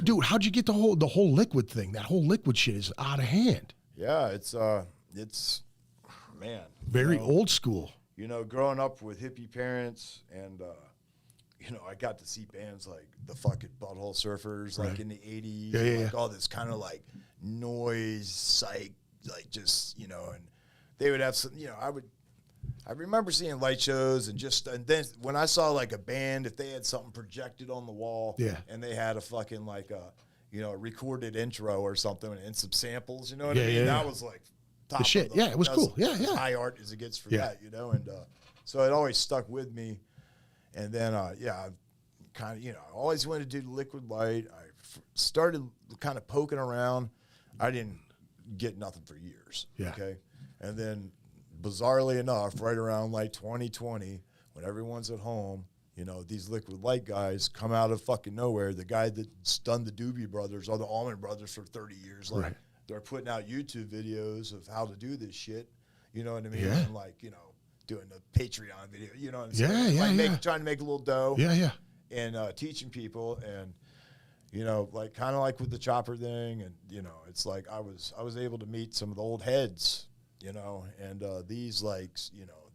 dude, how'd you get the whole liquid thing? That whole liquid shit is out of hand. Yeah, it's man. Very old school. Growing up with hippie parents and I got to see bands like the fucking Butthole Surfers like in the 80s. Yeah. Like all this kind of like noise, psych, like just, and they would have some, I remember seeing light shows and then when I saw like a band, if they had something projected on the wall and they had a fucking like a recorded intro or something and some samples, you know what I mean? Yeah. That was like top the shit. Of the, it was cool. Yeah. high art as it gets for that, and so it always stuck with me. And then, I kind of, I always wanted to do liquid light. I started kind of poking around. I didn't get nothing for years. Yeah. Okay. And then, bizarrely enough, right around like 2020, when everyone's at home, these liquid light guys come out of fucking nowhere. The guy that's done the Doobie Brothers or the Allman Brothers for 30 years, like they're putting out YouTube videos of how to do this shit. You know what I mean? Yeah. And like, doing the Patreon video, you know what I'm saying? Trying to make a little dough. Yeah. And teaching people and, like kind of like with the chopper thing. And, it's like I was able to meet some of the old heads, and these like,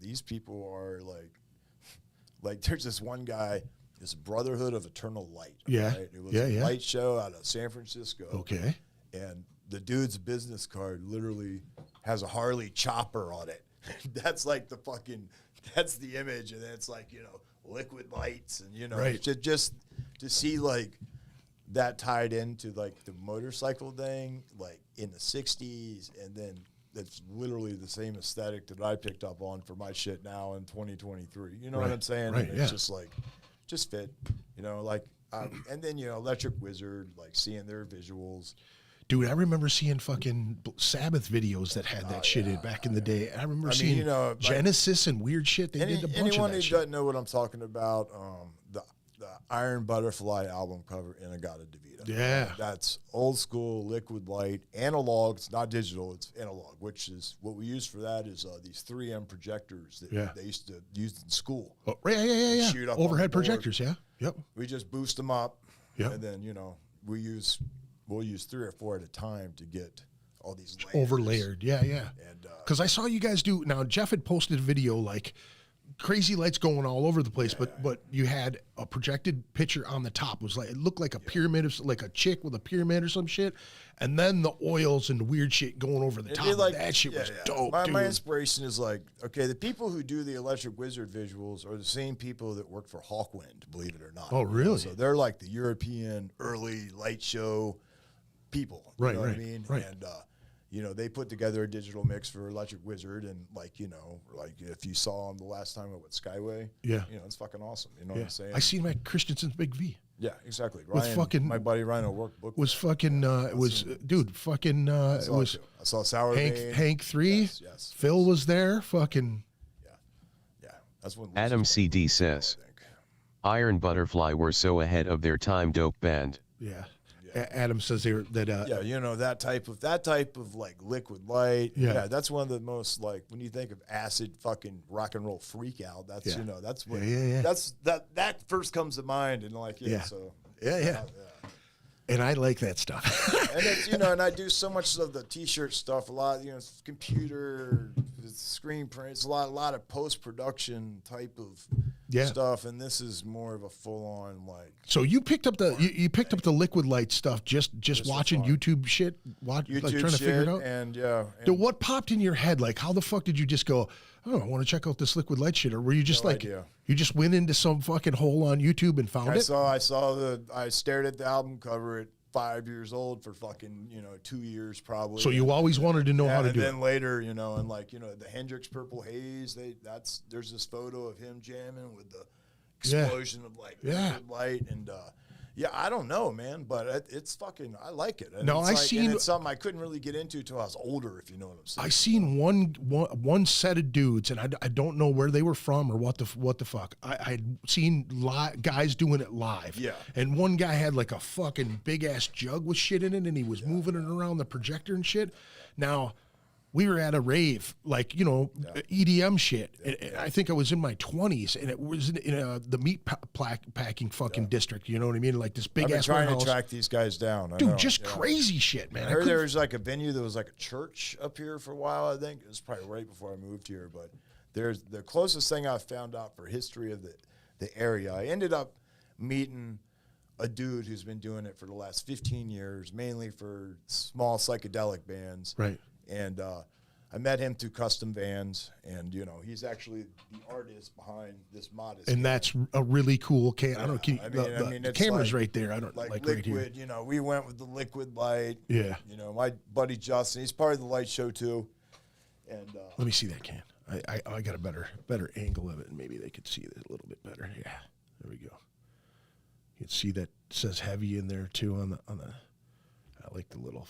these people are like there's this one guy, this Brotherhood of Eternal Light. Yeah. Right? It was a light show out of San Francisco. Okay. And the dude's business card literally has a Harley chopper on it. That's like that's the image. And then it's like, liquid lights and, just to see like that tied into like the motorcycle thing, like in the 60s. And then that's literally the same aesthetic that I picked up on for my shit now in 2023. You know what I'm saying? Right, and it's just like, just fit, and then, Electric Wizard, like seeing their visuals. Dude, I remember seeing fucking Sabbath videos that had that shit in back in the day. I remember seeing Genesis and weird shit. They did a bunch of that anyone who shit. doesn't know what I'm talking about, the Iron Butterfly album cover, Inagata DeVita. Yeah. That's old school, liquid light, analog. It's not digital, it's analog, which is what we use for that is these 3M projectors that they used to use in school. Oh, yeah. Shoot up Overhead on the board. projectors, yeah. Yep. We just boost them up, Yep. and then, we'll use 3 or 4 at a time to get all these layers. Overlayered, yeah. And because I saw you guys do. Now Jeff had posted a video like crazy lights going all over the place, but you had a projected picture on the top. It looked like a pyramid of like a chick with a pyramid or some shit, and then the oils and weird shit going over the top. Like, that shit was dope. My inspiration is like, okay, the people who do the Electric Wizard visuals are the same people that work for Hawkwind, believe it or not. Oh, really? So they're like the European early light show people. You know what I mean? Right. And you know, they put together a digital mix for Electric Wizard, and like, you know, like if you saw them the last time at Skyway, you know, it's fucking awesome. You know what I'm saying? I seen Matt Christensen's Big V. Yeah, exactly. Ryan, my buddy Ryan workbook was fucking. It was fucking. It was. I saw Sour Hank 3. Yes. Phil was there. Fucking. Yeah. That's what Adam CD says, Iron Butterfly were so ahead of their time. Dope band. Yeah. Adam says that. Yeah, you know, that type of like liquid light. Yeah, that's one of the most, like, when you think of acid fucking rock and roll freak out. That's you know, that's what. That's that first comes to mind, and like so. Yeah. And I like that stuff. And it's, you know, and I do so much of the T-shirt stuff. A lot, you know, computer, screen prints, a lot of post-production type of stuff. And this is more of a full-on, like. So you picked up the you picked up the liquid light stuff just watching YouTube shit, like trying to figure it out. And Dude, what popped in your head? Like, how the fuck did you just go, oh, I want to check out this liquid light shit? Or were you just you just went into some fucking hole on YouTube and found it? I stared at the album cover at 5 years old for fucking, you know, 2 years probably. So you always wanted to know how to do it. And then later, you know, and like, you know, the Hendrix Purple Haze, there's this photo of him jamming with the explosion of like liquid light, and I don't know, man, but it's fucking, I like it. And it's something I couldn't really get into till I was older, if you know what I'm saying. I seen one set of dudes, and I don't know where they were from or what the fuck. I'd seen guys doing it live. Yeah. And one guy had like a fucking big ass jug with shit in it, and he was moving it around the projector and shit. Now, we were at a rave, like, you know, EDM shit. And I think I was in my 20s, and it was in the meat packing fucking district. You know what I mean? Like this big ass trying warehouse. to track these guys down. Dude, just crazy shit, man. I heard there was like a venue that was like a church up here for a while, I think. It was probably right before I moved here. But there's the closest thing I found out for history of the area. I ended up meeting a dude who's been doing it for the last 15 years, mainly for small psychedelic bands. Right. And I met him through Custom Vans, and you know, he's actually the artist behind this Modest. And that's a really cool can. I don't know. I mean, the it's camera's like, right there. I don't like liquid. Right here. You know, we went with the liquid light. Yeah. You know, my buddy Justin, he's part of the light show too. And let me see that can. I got a better angle of it, and maybe they could see it a little bit better. Yeah, there we go. You can see that says heavy in there too on the. I like the little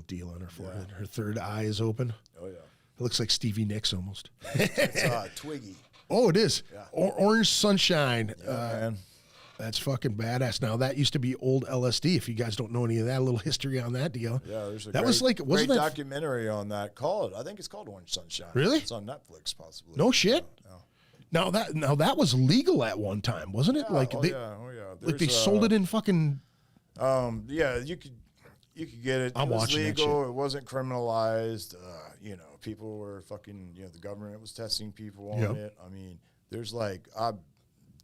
deal on her forehead. Her third eye is open. Oh yeah. It looks like Stevie Nicks almost. It's Twiggy. Oh, it is. Yeah. Orange Sunshine. Yeah, man. That's fucking badass. Now that used to be old LSD. If you guys don't know any of that, a little history on that deal. Yeah, there's a great documentary on that I think it's called Orange Sunshine. Really? It's on Netflix possibly. No shit. No. Now that was legal at one time, wasn't it? Yeah, like they sold it in fucking. Yeah, you could get it. I'm watching legal. that shit. It wasn't criminalized. You know, people were fucking. You know, the government was testing people on it. I mean, there's like I'm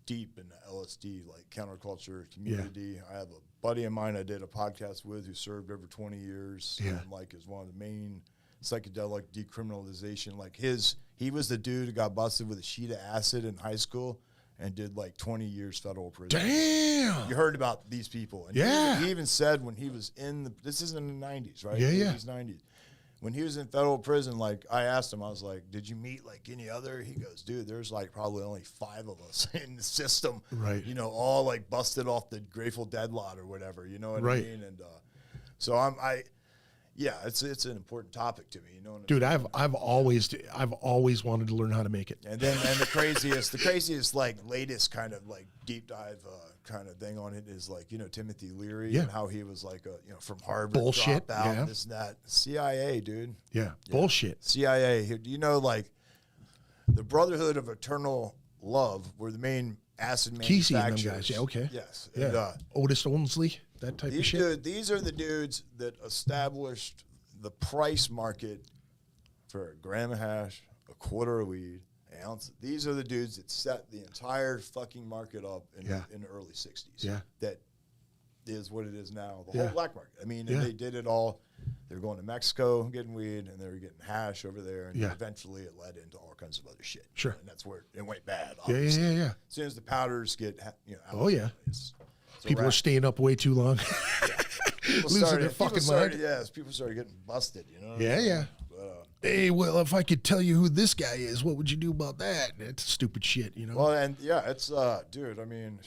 deep in the LSD like counterculture community. I have a buddy of mine I did a podcast with who served over 20 years. Yeah. And like is one of the main psychedelic decriminalization. Like he was the dude who got busted with a sheet of acid in high school and did like 20 years federal prison. Damn. You heard about these people. And he even said when he was this is in the 90s, right? Yeah, 80s, 90s. When he was in federal prison, like I asked him, I was like, did you meet like any other? He goes, dude, there's like probably only 5 of us in the system. Right. You know, all like busted off the Grateful Dead lot or whatever. You know what I mean? And so yeah, it's an important topic to me. You know, dude, I've always wanted to learn how to make it. And the craziest like latest kind of like deep dive kind of thing on it is like, you know, Timothy Leary and how he was like from Harvard bullshit dropout, this and that. CIA, dude. Yeah, bullshit. CIA. You know, like the Brotherhood of Eternal Love were the main acid Kesey manufacturers. and them guys. Yeah, okay. Yes. Yeah. And, Otis Olmsley, that type of shit. These are the dudes that established the price market for a gram of hash, a quarter of weed, ounce. These are the dudes that set the entire fucking market up in the early 60s. Yeah. That is what it is now, the whole black market. I mean, and they did it all. They were going to Mexico getting weed, and they were getting hash over there, and eventually it led into all kinds of other shit. Sure. And that's where it went bad, obviously. Yeah. As soon as the powders get, out People are staying up way too long. People Losing their fucking mind. Yes, people started getting busted, you know? Yeah. But, hey, well, if I could tell you who this guy is, what would you do about that? It's stupid shit, you know? Well, and it's, dude, I mean,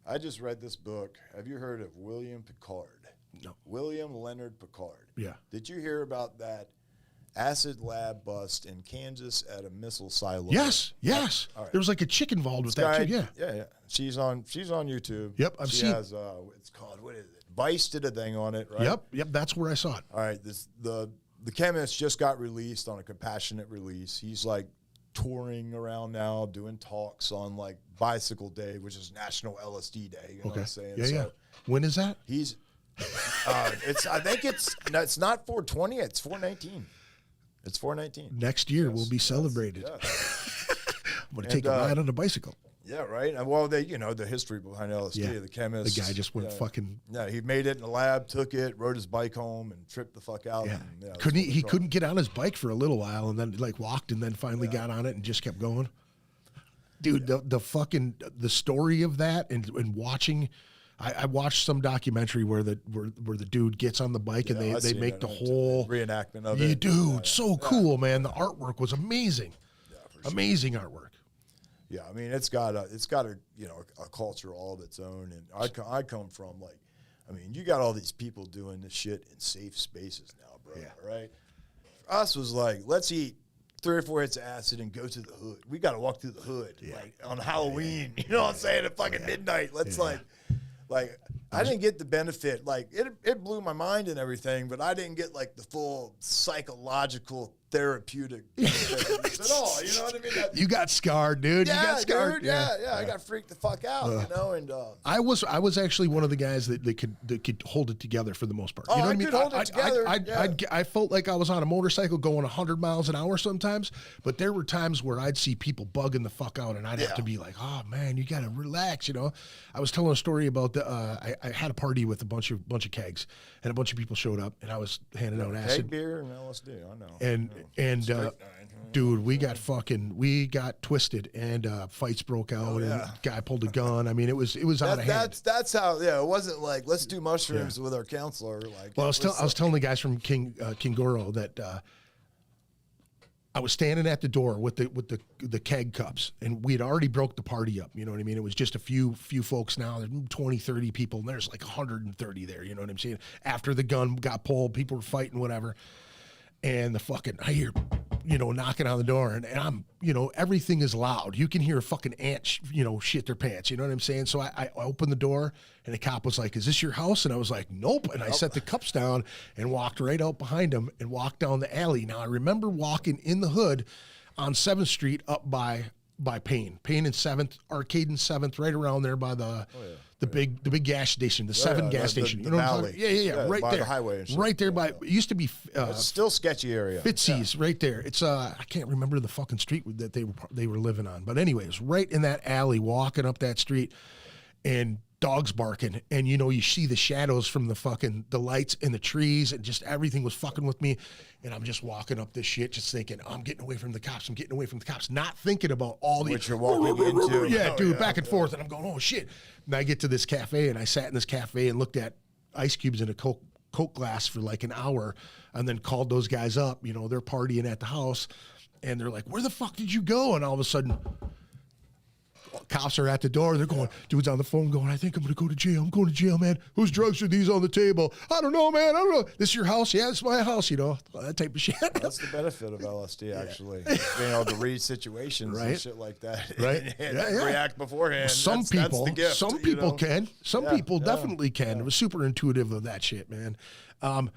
I just read this book. Have you heard of William Picard? No. William Leonard Picard. Yeah. Did you hear about that acid lab bust in Kansas at a missile silo? Yes. All right. There was like a chick involved with that too. Yeah. She's on YouTube. Yep, I've seen. She has it's called, what is it? Vice did a thing on it, right? Yep. That's where I saw it. All right. The chemist just got released on a compassionate release. He's like touring around now, doing talks on like Bicycle Day, which is National LSD Day. You know what I'm saying? Yeah. When is that? He's I think it's not 420, it's 419. It's 419. Next year we'll be celebrated. Yes. I'm gonna take a ride on a bicycle. Yeah, right. And well, the history behind LSD, the chemist. The guy just went fucking. Yeah, he made it in the lab, took it, rode his bike home, and tripped the fuck out. Yeah. And, he couldn't get on his bike for a little while, and then like walked, and then finally got on it and just kept going. Dude, the story of that and watching. I watched some documentary where the dude gets on the bike and they make the whole reenactment of it. Dude, so cool, man. The artwork was amazing. Yeah, for sure. Amazing artwork. Yeah, I mean it's got a a culture all of its own, and I come from you got all these people doing this shit in safe spaces now, bro. Yeah. Right? For us was like, let's eat 3 or 4 hits of acid and go to the hood. We got to walk through the hood like on Halloween. You know what I'm saying? At fucking midnight. Let's like I didn't get the benefit. Like it blew my mind and everything, but I didn't get like the full psychological therapeutic benefit at all. You know what I mean? You got scarred, dude. Yeah, you got scarred. Dude, yeah. I got freaked the fuck out, you know. And I was actually one of the guys that could hold it together for the most part. Oh, you know I what I mean? could hold it together. I felt like I was on a motorcycle going 100 miles an hour sometimes, but there were times where I'd see people bugging the fuck out, and I'd have to be like, "Oh man, you got to relax." You know, I was telling a story about I had a party with a bunch of kegs, and a bunch of people showed up, and I was handing out acid, keg beer, and LSD. I know. And dude, we got twisted, and fights broke out, and guy pulled a gun. I mean, it was out of hand. That's how. Yeah, it wasn't like let's do mushrooms with our counselor. Like, well, I was telling the guys from King Goro that I was standing at the door with the keg cups, and we had already broke the party up. You know what I mean? It was just a few folks now. There's 20, 30 people, and there's like 130 there. You know what I'm saying? After the gun got pulled, people were fighting, whatever. And I hear, knocking on the door, and I'm, everything is loud. You can hear a fucking ant, shit their pants. You know what I'm saying? So I opened the door, and the cop was like, "Is this your house?" And I was like, "Nope." And I set the cups down and walked right out behind him and walked down the alley. Now I remember walking in the hood on 7th Street up by Payne and 7th, Arcade and 7th, right around there by the big gas station, the 7 gas station. The valley. Yeah, right by there. The highway and shit. Right there by, it used to be. It's still sketchy area. Fitzy's right there. It's I can't remember the fucking street that they were living on, but anyways, right in that alley, walking up that street, and dogs barking, and you see the shadows from the lights and the trees, and just everything was fucking with me. And I'm just walking up this shit, just thinking, I'm getting away from the cops. I'm getting away from the cops, not thinking about all the. What you're walking into. Yeah, dude, back and forth. And I'm going, oh, shit. And I get to this cafe, and I sat in this cafe and looked at ice cubes in a Coke glass for like an hour, and then called those guys up. They're partying at the house, and they're like, where the fuck did you go? And all of a sudden, cops are at the door. They're going, dude's on the phone going, I think I'm going to go to jail. I'm going to jail, man. Whose drugs are these on the table? I don't know, man. I don't know. This your house? Yeah, it's my house, that type of shit. That's the benefit of LSD, actually. Being able to read situations and shit like that. Right. and react beforehand. Some people, that's the gift, some people can. Some people definitely can. Yeah. It was super intuitive of that shit, man. I've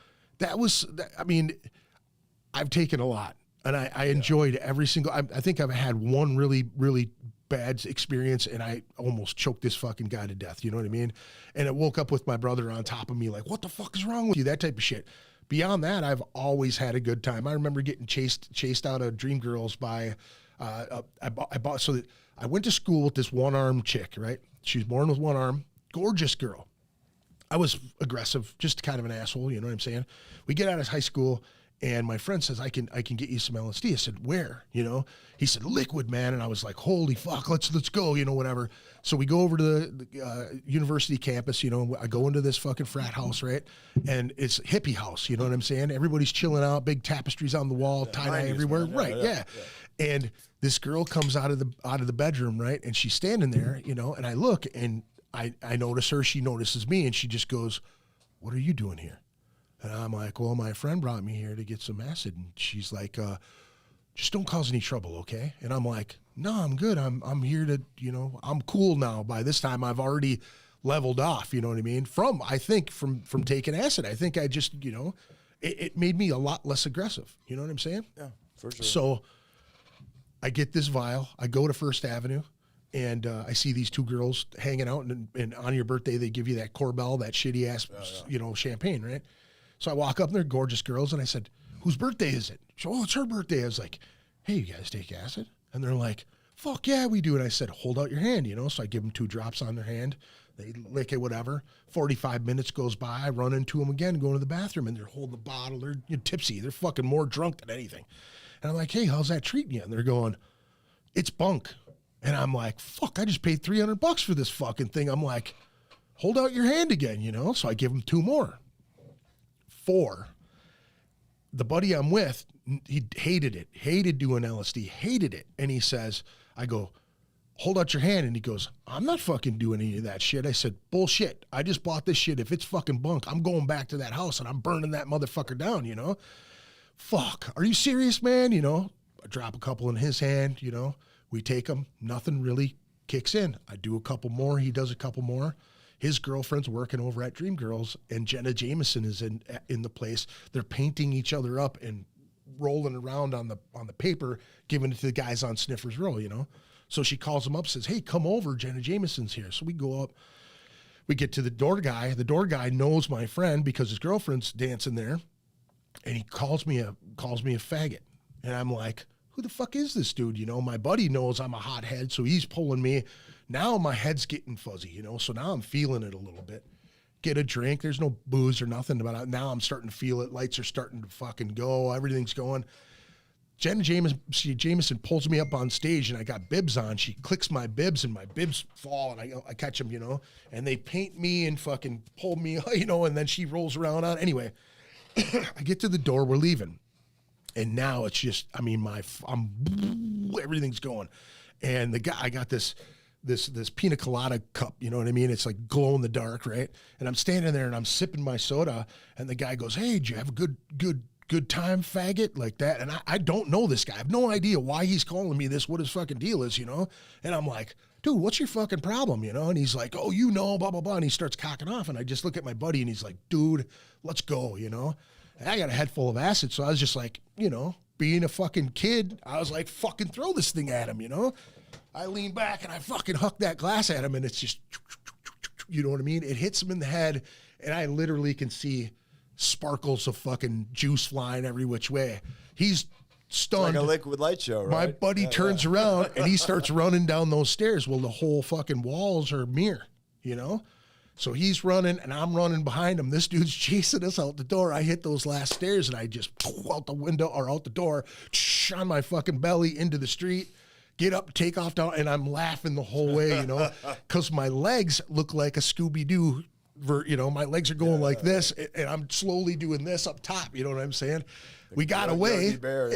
taken a lot, and I enjoyed every single, I think I've had one really, really bad experience, and I almost choked this fucking guy to death. You know what I mean? And it woke up with my brother on top of me like, what the fuck is wrong with you? That type of shit. Beyond that, I've always had a good time. I remember getting chased out of Dreamgirls by I bought so that I went to school with this one-armed chick, right? She was born with one arm, gorgeous girl. I was aggressive, just kind of an asshole, you know what I'm saying? We get out of high school, and my friend says, I can get you some LSD. I said, where? You know? He said, Liquid, man. And I was like, holy fuck, let's go, you know, whatever. So we go over to the university campus, you know, I go into this fucking frat house, right? And it's a hippie house, you know what I'm saying? Everybody's chilling out, big tapestries on the wall, tie-dye everywhere. Right, yeah. And this girl comes out of the bedroom, right? And she's standing there, you know, and I look, and I notice her, she notices me, and she just goes, what are you doing here? And I'm like, well, my friend brought me here to get some acid. And she's like, just don't cause any trouble, okay? And I'm like, no, I'm good. I'm here to, you know, I'm cool now. By this time, I've already leveled off, you know what I mean? From taking acid. I think I just, you know, it made me a lot less aggressive. You know what I'm saying? Yeah, for sure. So I get this vial. I go to First Avenue. And I see these two girls hanging out, and on your birthday, they give you that Corbel, that shitty-ass, you know, champagne, right? So I walk up, and they're gorgeous girls, and I said, whose birthday is it? So, oh, it's her birthday. I was like, hey, you guys take acid? And they're like, fuck yeah, we do. And I said, hold out your hand, you know? So I give them 2 drops on their hand. They lick it, whatever. 45 minutes goes by. I run into them again, go to the bathroom, and they're holding the bottle. They're tipsy. They're fucking more drunk than anything. And I'm like, hey, how's that treating you? And they're going, it's bunk. And I'm like, fuck, I just paid $300 for this fucking thing. I'm like, hold out your hand again, you know? So I give him 2 more. 4. The buddy I'm with, he hated doing LSD, hated it. And he says, I go, hold out your hand. And he goes, I'm not fucking doing any of that shit. I said, bullshit. I just bought this shit. If it's fucking bunk, I'm going back to that house and I'm burning that motherfucker down, you know? Fuck, are you serious, man? You know, I drop a couple in his hand, you know? We take them, nothing really kicks in. I do a couple more, he does a couple more. His girlfriend's working over at Dream Girls, and Jenna Jameson is in the place. They're painting each other up and rolling around on the paper, giving it to the guys on Sniffer's Row, you know? So she calls him up, says, hey, come over, Jenna Jameson's here. So we go up, we get to the door guy. The door guy knows my friend because his girlfriend's dancing there, and he calls me a faggot. And I'm like, who the fuck is this dude? You know, my buddy knows I'm a hothead, so he's pulling me. Now my head's getting fuzzy, you know, so now I'm feeling it a little bit. Get a drink. There's no booze or nothing, but now I'm starting to feel it. Lights are starting to fucking go. Everything's going. Jenna Jameson pulls me up on stage, and I got bibs on. She clicks my bibs, and my bibs fall, and I catch them, you know, and they paint me and fucking pull me, you know, and then she rolls around on. Anyway, I get to the door. We're leaving. And now it's just, I mean, everything's going. And the guy, I got this pina colada cup, you know what I mean? It's like glow in the dark, right? And I'm standing there and I'm sipping my soda, and the guy goes, hey, did you have a good time, faggot? Like that. And I don't know this guy. I have no idea why he's calling me this, what his fucking deal is, you know? And I'm like, dude, what's your fucking problem, you know? And he's like, oh, you know, blah, blah, blah. And he starts cocking off. And I just look at my buddy, and he's like, dude, let's go, you know? I got a head full of acid, so I was just like, you know, being a fucking kid, I was like, fucking throw this thing at him, you know? I lean back and I fucking huck that glass at him, and it's just, you know what I mean? It hits him in the head, and I literally can see sparkles of fucking juice flying every which way. He's stunned. Like a liquid light show, right? My buddy turns around, and he starts running down those stairs. Well, the whole fucking walls are mirror, you know? So he's running, and I'm running behind him. This dude's chasing us out the door. I hit those last stairs, and I just out the window or out the door, on my fucking belly into the street, get up, take off down, and I'm laughing the whole way, you know, because my legs look like a Scooby-Doo. You know, my legs are going like this, and I'm slowly doing this up top. You know what I'm saying? We got away. Bear,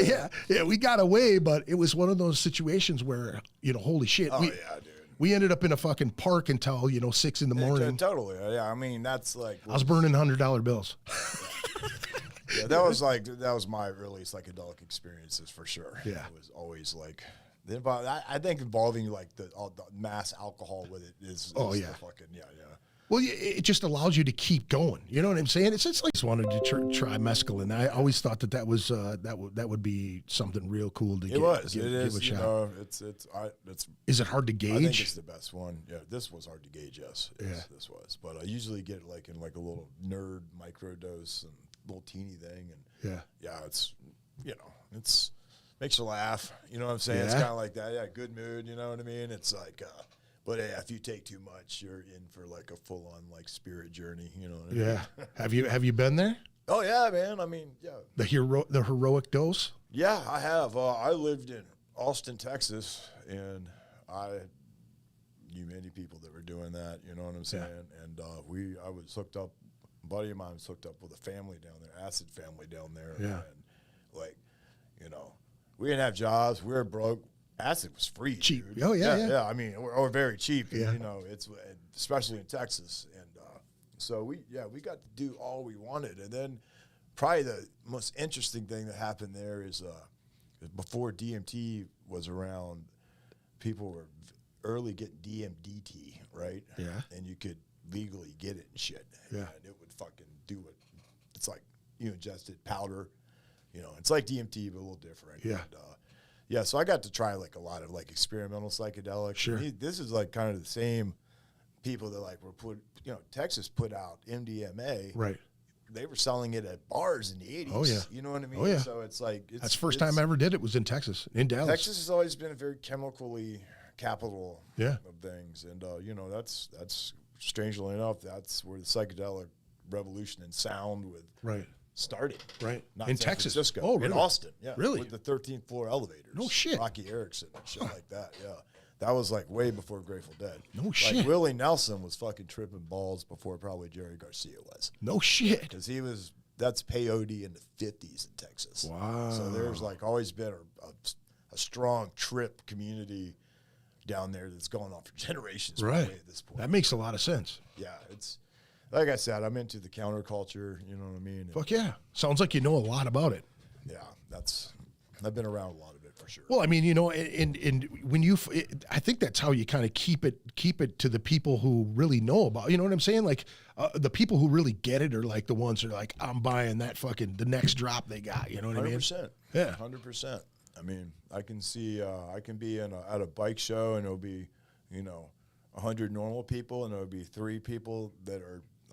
yeah, we got away, but it was one of those situations where, you know, holy shit. Oh, yeah, dude. We ended up in a fucking park until, you know, 6 in the morning. Totally. Yeah, I mean, that's like... I was burning $100 bills. Yeah, that was my really psychedelic experiences for sure. Yeah. It was always like... I think involving like the mass alcohol with it is yeah. the fucking, yeah. Well, it just allows you to keep going. You know what I'm saying? It's like I just wanted to try mescaline. I always thought that was that would be something real cool to give a shot. Know, it's Is it hard to gauge? I think it's the best one. Yeah, this was hard to gauge. Yes, yeah. This was. But I usually get like in like a little nerd microdose and little teeny thing, and yeah, it's, you know, it's makes you laugh. You know what I'm saying? It's Yeah. kind of like that. Yeah, good mood. You know what I mean? It's like, but yeah, if you take too much, you're in for like a full on like spirit journey. You know what I mean? Yeah. Have you been there? Oh yeah, man. I mean, yeah. The heroic dose? Yeah, I have. I lived in Austin, Texas, and I knew many people that were doing that. You know what I'm saying? And I was hooked up. A buddy of mine was hooked up with a family down there, acid family down there. Yeah. And like, you know, we didn't have jobs. We were broke. Acid was free. Cheap. Dude. Oh yeah. Yeah. I mean, or very cheap. Yeah. You know, it's especially in Texas. And so we got to do all we wanted. And then probably the most interesting thing that happened there is before DMT was around, people were early getting DMDT, right? Yeah. And you could legally get it and shit. Yeah. And it would fucking do it. It's like you ingested powder. You know, it's like DMT, but a little different. Yeah. And, so I got to try like a lot of like experimental psychedelics. Sure. This is like kind of the same people that like were Texas put out MDMA. Right. They were selling it at bars in the 80s. Oh, yeah. You know what I mean? Oh, yeah. So it's like That's the first time I ever did it was in Texas, in Dallas. Texas has always been a very chemically capital Yeah. of things. And, that's strangely enough, that's where the psychedelic revolution in sound started. Right. Not In San Texas. Francisco. Oh, In really? Austin. Yeah. Really? With the 13th floor elevators. No shit. Rocky Erickson and shit like that. Yeah. That was like way before Grateful Dead. No like shit. Willie Nelson was fucking tripping balls before probably Jerry Garcia was. No shit. Because that's peyote in the 50s in Texas. Wow. So there's like always been a strong trip community down there that's going on for generations. Right. Probably at this point. That makes a lot of sense. Yeah. It's like I said, I'm into the counterculture. You know what I mean? And Fuck yeah. Sounds like you know a lot about it. yeah. I've been around a lot of it for sure. Well, I mean, you know, and when I think that's how you kind of keep it to the people who really know about, you know what I'm saying? Like the people who really get it are like the ones that are like, I'm buying that fucking, the next drop they got, you know what I mean? 100%. Yeah. 100%. I mean, I can see, I can be at a bike show and it'll be, 100 normal people and it'll be 3 people that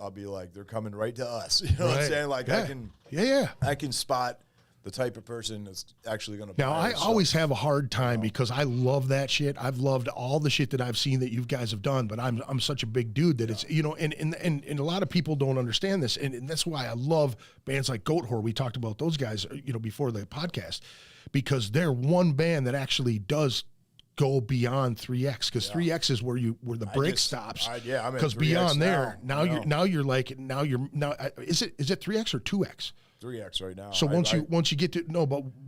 I'll be like, they're coming right to us. You know what I'm saying? Like I can spot the type of person that's actually going to buy Now, I stuff. always have a hard time because I love that shit. I've loved all the shit that I've seen that you guys have done, but I'm such a big dude that it's, and a lot of people don't understand this. And that's why I love bands like Goat Whore. We talked about those guys, before the podcast, because they're one band that actually does go beyond 3X, because 3X is where the brake stops. I'm at Because 3X beyond there, now you're is it 3X or 2X? 3X right now. So once you get to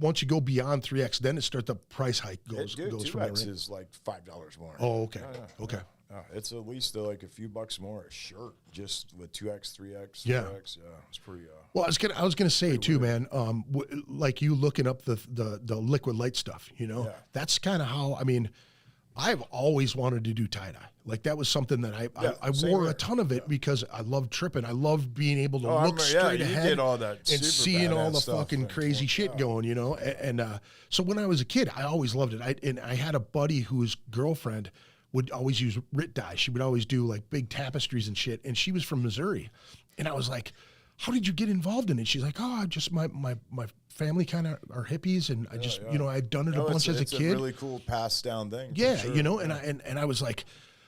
once you go beyond 3X, then the price hike goes from there. 2X is like $5 more. Oh, okay, okay. It's at least like a few bucks more a shirt just with 2X, 3X. Yeah. 4X. Yeah, it's pretty. Well, I was gonna say too, man. Like you looking up the liquid light stuff, that's kind of how. I mean, I've always wanted to do tie dye. Like that was something that I wore here. a ton of it because I loved tripping. I loved being able to look straight you ahead did all that and super seeing all badass the stuff fucking and crazy shit going, And so when I was a kid, I always loved it. I had a buddy whose girlfriend would always use RIT dye. She would always do like big tapestries and shit. And she was from Missouri. And I was like, how did you get involved in it? She's like, oh, just my family kind of are hippies. And I just, I'd done it a bunch as a kid. It's a really cool passed down thing. Yeah. Sure. And I was like,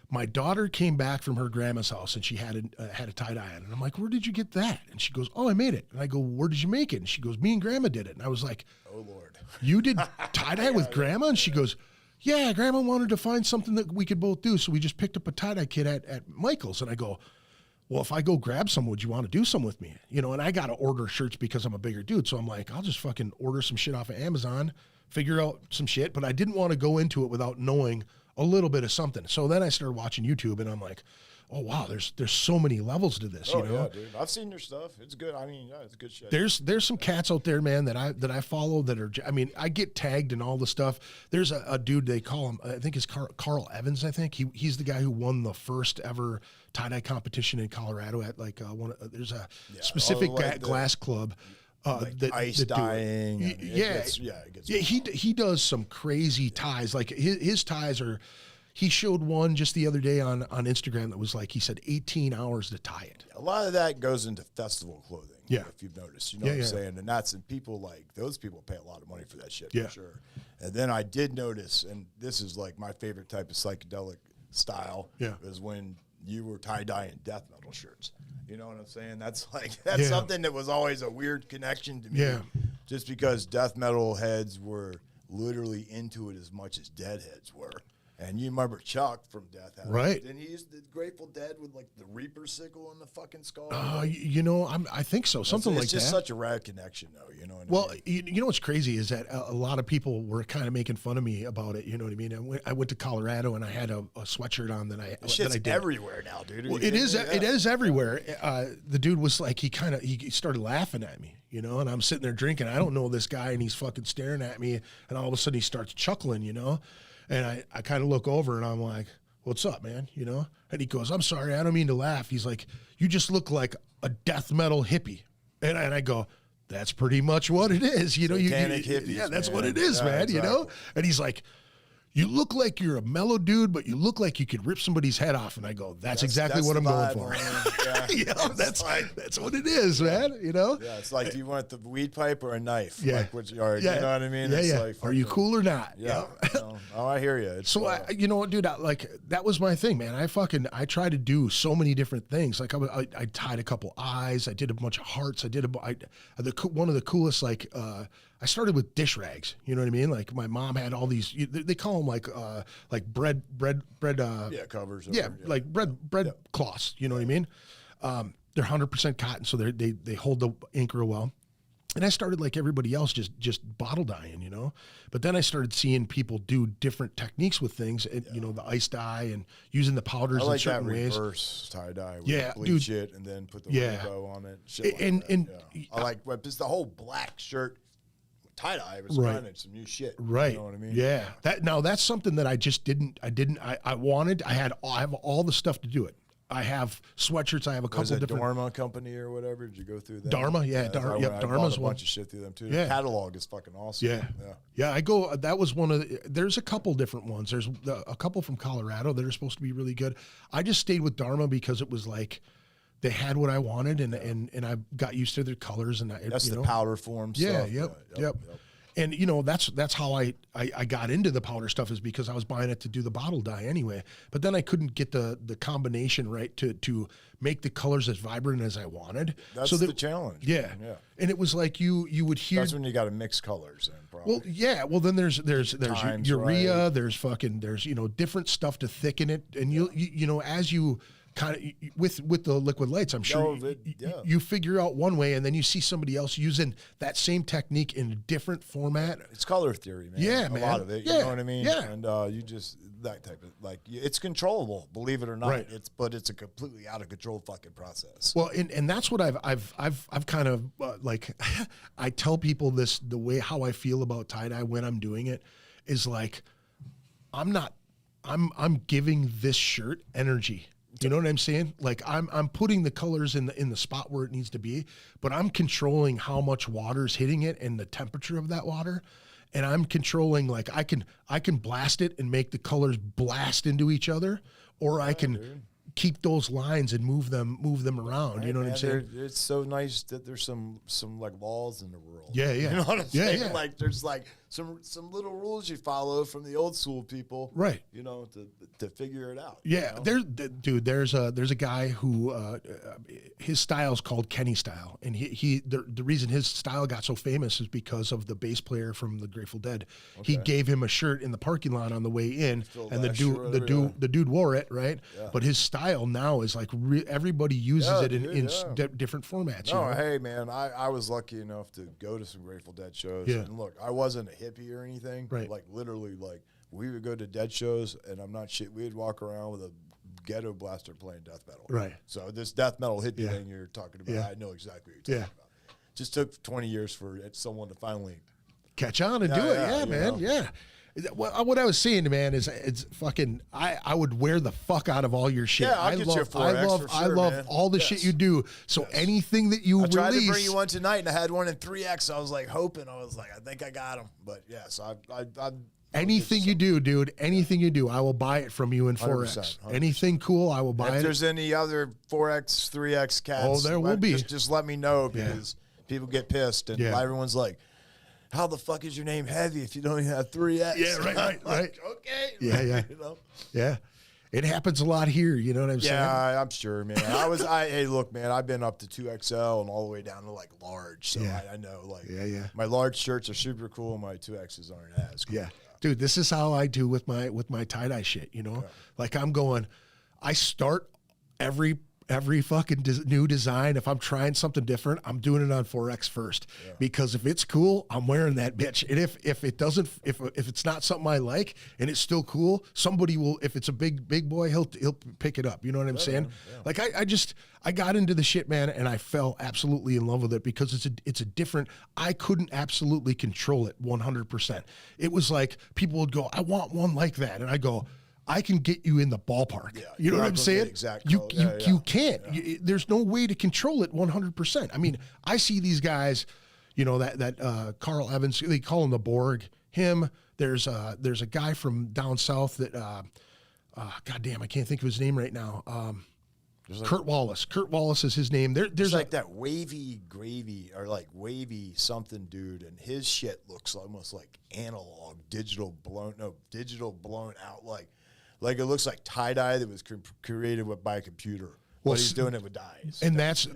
my daughter came back from her grandma's house and she had a tie-dye on. And I'm like, where did you get that? And she goes, oh, I made it. And I go, where did you make it? And she goes, me and grandma did it. And I was like, oh, Lord. You did tie-dye with grandma? And she goes, yeah, grandma wanted to find something that we could both do. So we just picked up a tie-dye kit at Michael's. And I go, well, if I go grab some, would you want to do some with me? And I got to order shirts because I'm a bigger dude. So I'm like, I'll just fucking order some shit off of Amazon, figure out some shit. But I didn't want to go into it without knowing a little bit of something. So then I started watching YouTube and I'm like, oh wow, there's so many levels to this, Yeah, dude. I've seen your stuff. It's good. I mean, yeah, it's good shit. There's some cats out there, man, that I follow that are, I mean, I get tagged in all the stuff. There's a dude, they call him, I think it's Carl Evans, I think. He's the guy who won the first ever tie-dye competition in Colorado at like there's a specific glass club. Ice dyeing. He does some crazy ties. Like his ties are. He showed one just the other day on Instagram that was like, he said 18 hours to tie it. A lot of that goes into festival clothing. Yeah. If you've noticed, you know what I'm saying? And people like, those people pay a lot of money for that shit, for sure. And then I did notice, and this is like my favorite type of psychedelic style, is when you were tie-dyeing death metal shirts. You know what I'm saying? That's something that was always a weird connection to me. Yeah. Just because death metal heads were literally into it as much as deadheads were. And you remember Chuck from Death Heaven. Right. Didn't he use the Grateful Dead with like the Reaper sickle in the fucking skull? You know, I think so. Something like that. It's just such a rad connection, though. You know what well, I mean? you know what's crazy is that a lot of people were kind of making fun of me about it. You know what I mean? I went to Colorado and I had a sweatshirt on that I did. Everywhere now, dude. Well, it is everywhere. The dude was like, he started laughing at me, you know, and I'm sitting there drinking. I don't know this guy, and he's fucking staring at me, and all of a sudden he starts chuckling, you know. And I kind of look over and I'm like, what's up, man? You know? And he goes, I'm sorry, I don't mean to laugh. He's like, you just look like a death metal hippie. And I go, that's pretty much what it is. You know, hippies, yeah, that's man. what it is, man. Exactly. You know? And he's like, you look like you're a mellow dude, but you look like you could rip somebody's head off. And I go, that's exactly what I'm going for. That's what it is, man. You know? Yeah, it's like, do you want the weed pipe or a knife? Yeah. Like, you know what I mean? Yeah, it's yeah. like, are you cool or not? Yeah. Oh, I hear you. So you know what, dude? That was my thing, man. I tried to do so many different things. Like I tied a couple eyes. I did a bunch of hearts. I did one of the coolest. I started with dish rags. You know what I mean? Like my mom had all these. They call them like bread. Covers. Like bread cloths. You know what I mean? They're 100% cotton, so they hold the ink real well. And I started like everybody else, just bottle dyeing, you know. But then I started seeing people do different techniques with things, and you know, the ice dye and using the powders in certain ways. I like that reverse tie dye. Bleach it and then put the rainbow on it. Shit I like just the whole black shirt tie dye was kind of some new shit. Right. You know what I mean? Yeah. That's something that I just didn't. I have all the stuff to do it. I have sweatshirts. I have a couple different. Dharma company or whatever. Did you go through that? Dharma, Dharma's I bought a bunch of shit through them too. The catalog is fucking awesome. Yeah. I go. That was one of. There's a couple different ones. There's a couple from Colorado that are supposed to be really good. I just stayed with Dharma because it was like they had what I wanted, and I got used to their colors, and that's the powder form stuff. Yep. And you know, that's how I got into the powder stuff, is because I was buying it to do the bottle dye anyway. But then I couldn't get the combination right to make the colors as vibrant as I wanted. That's the challenge. Yeah. And it was like you would hear. That's when you got to mix colors in. Probably. Well, yeah. Well, then there's Times, urea. right. There's you know, different stuff to thicken it, and you know, as you kind of with the liquid lights, I'm sure you figure out one way, and then you see somebody else using that same technique in a different format. It's color theory, man. Yeah, man. A lot of it. You know what I mean? Yeah. And you just that type of it's controllable, believe it or not. Right. It's a completely out of control fucking process. Well, and that's what I've kind of like. I tell people this, the way how I feel about tie dye when I'm doing it is like, I'm giving this shirt energy. You know what I'm saying? Like I'm putting the colors in the spot where it needs to be, but I'm controlling how much water's hitting it and the temperature of that water. And I'm controlling, like I can blast it and make the colors blast into each other, or I can keep those lines and move them around. You know what I'm saying? It's so nice that there's some like laws in the world. Yeah. You know what I'm saying? Yeah. Like there's like some little rules you follow from the old school people. Right. You know, to figure it out. Yeah. You know? There's a guy who his style is called Kenny style, and the reason his style got so famous is because of the bass player from the Grateful Dead. Okay. He gave him a shirt in the parking lot on the way in, and the dude wore it, right? Yeah. But his style now is like everybody uses it in different formats. No, you know? Hey man, I was lucky enough to go to some Grateful Dead shows. Yeah. And look, I wasn't a hippie or anything. Right. Like literally, like we would go to Dead shows, and I'm not shit. We'd walk around with a ghetto blaster playing death metal. Right. So this death metal hippie thing you're talking about, I know exactly what you're talking about. Just took 20 years for someone to finally catch on and do it. Yeah, man. Know? Yeah. What I was saying, man, is it's fucking. I would wear the fuck out of all your shit. Yeah, I'll get you a 4X I love all the shit you do. So anything that you I tried to bring you one tonight, and I had one in 3X. I was like hoping. I was like, I think I got them. But yeah, so I Anything you do, dude, anything you do, I will buy it from you in 4X. 100%. Anything cool, I will buy it. If there's any other 4X, 3X cats, Oh, there will be. Just let me know because people get pissed and everyone's like, how the fuck is your name Heavy if you don't even have 3X? Yeah, right. Okay. Yeah. You know? Yeah. It happens a lot here, you know what I'm saying? Yeah, I'm sure, man. Hey, look, man, I've been up to 2XL and all the way down to like large. So I know, like, my large shirts are super cool. My 2Xs aren't as cool. Yeah. Dude, this is how I do with my tie-dye shit, you know? Like I start every fucking new design. If I'm trying something different, I'm doing it on 4X first because if it's cool, I'm wearing that bitch. And if it doesn't, if it's not something I like and it's still cool, somebody will. If it's a big boy, he'll pick it up. You know what I'm saying? Yeah. Like I got into the shit, man, and I fell absolutely in love with it because it's a different. I couldn't absolutely control it 100%. It was like people would go, I want one like that, and I go, I can get you in the ballpark. Yeah, you know what I'm saying? You can't. Yeah. There's no way to control it 100%. I mean, I see these guys, you know, that Carl Evans, they call him the Borg. Him. There's a guy from down south that, goddamn, I can't think of his name right now. Kurt Wallace. Kurt Wallace is his name. There's like that wavy gravy or like wavy something dude, and his shit looks almost like analog, digital blown out like it looks like tie-dye that was created by a computer. Well, he's doing it with dyes. And that's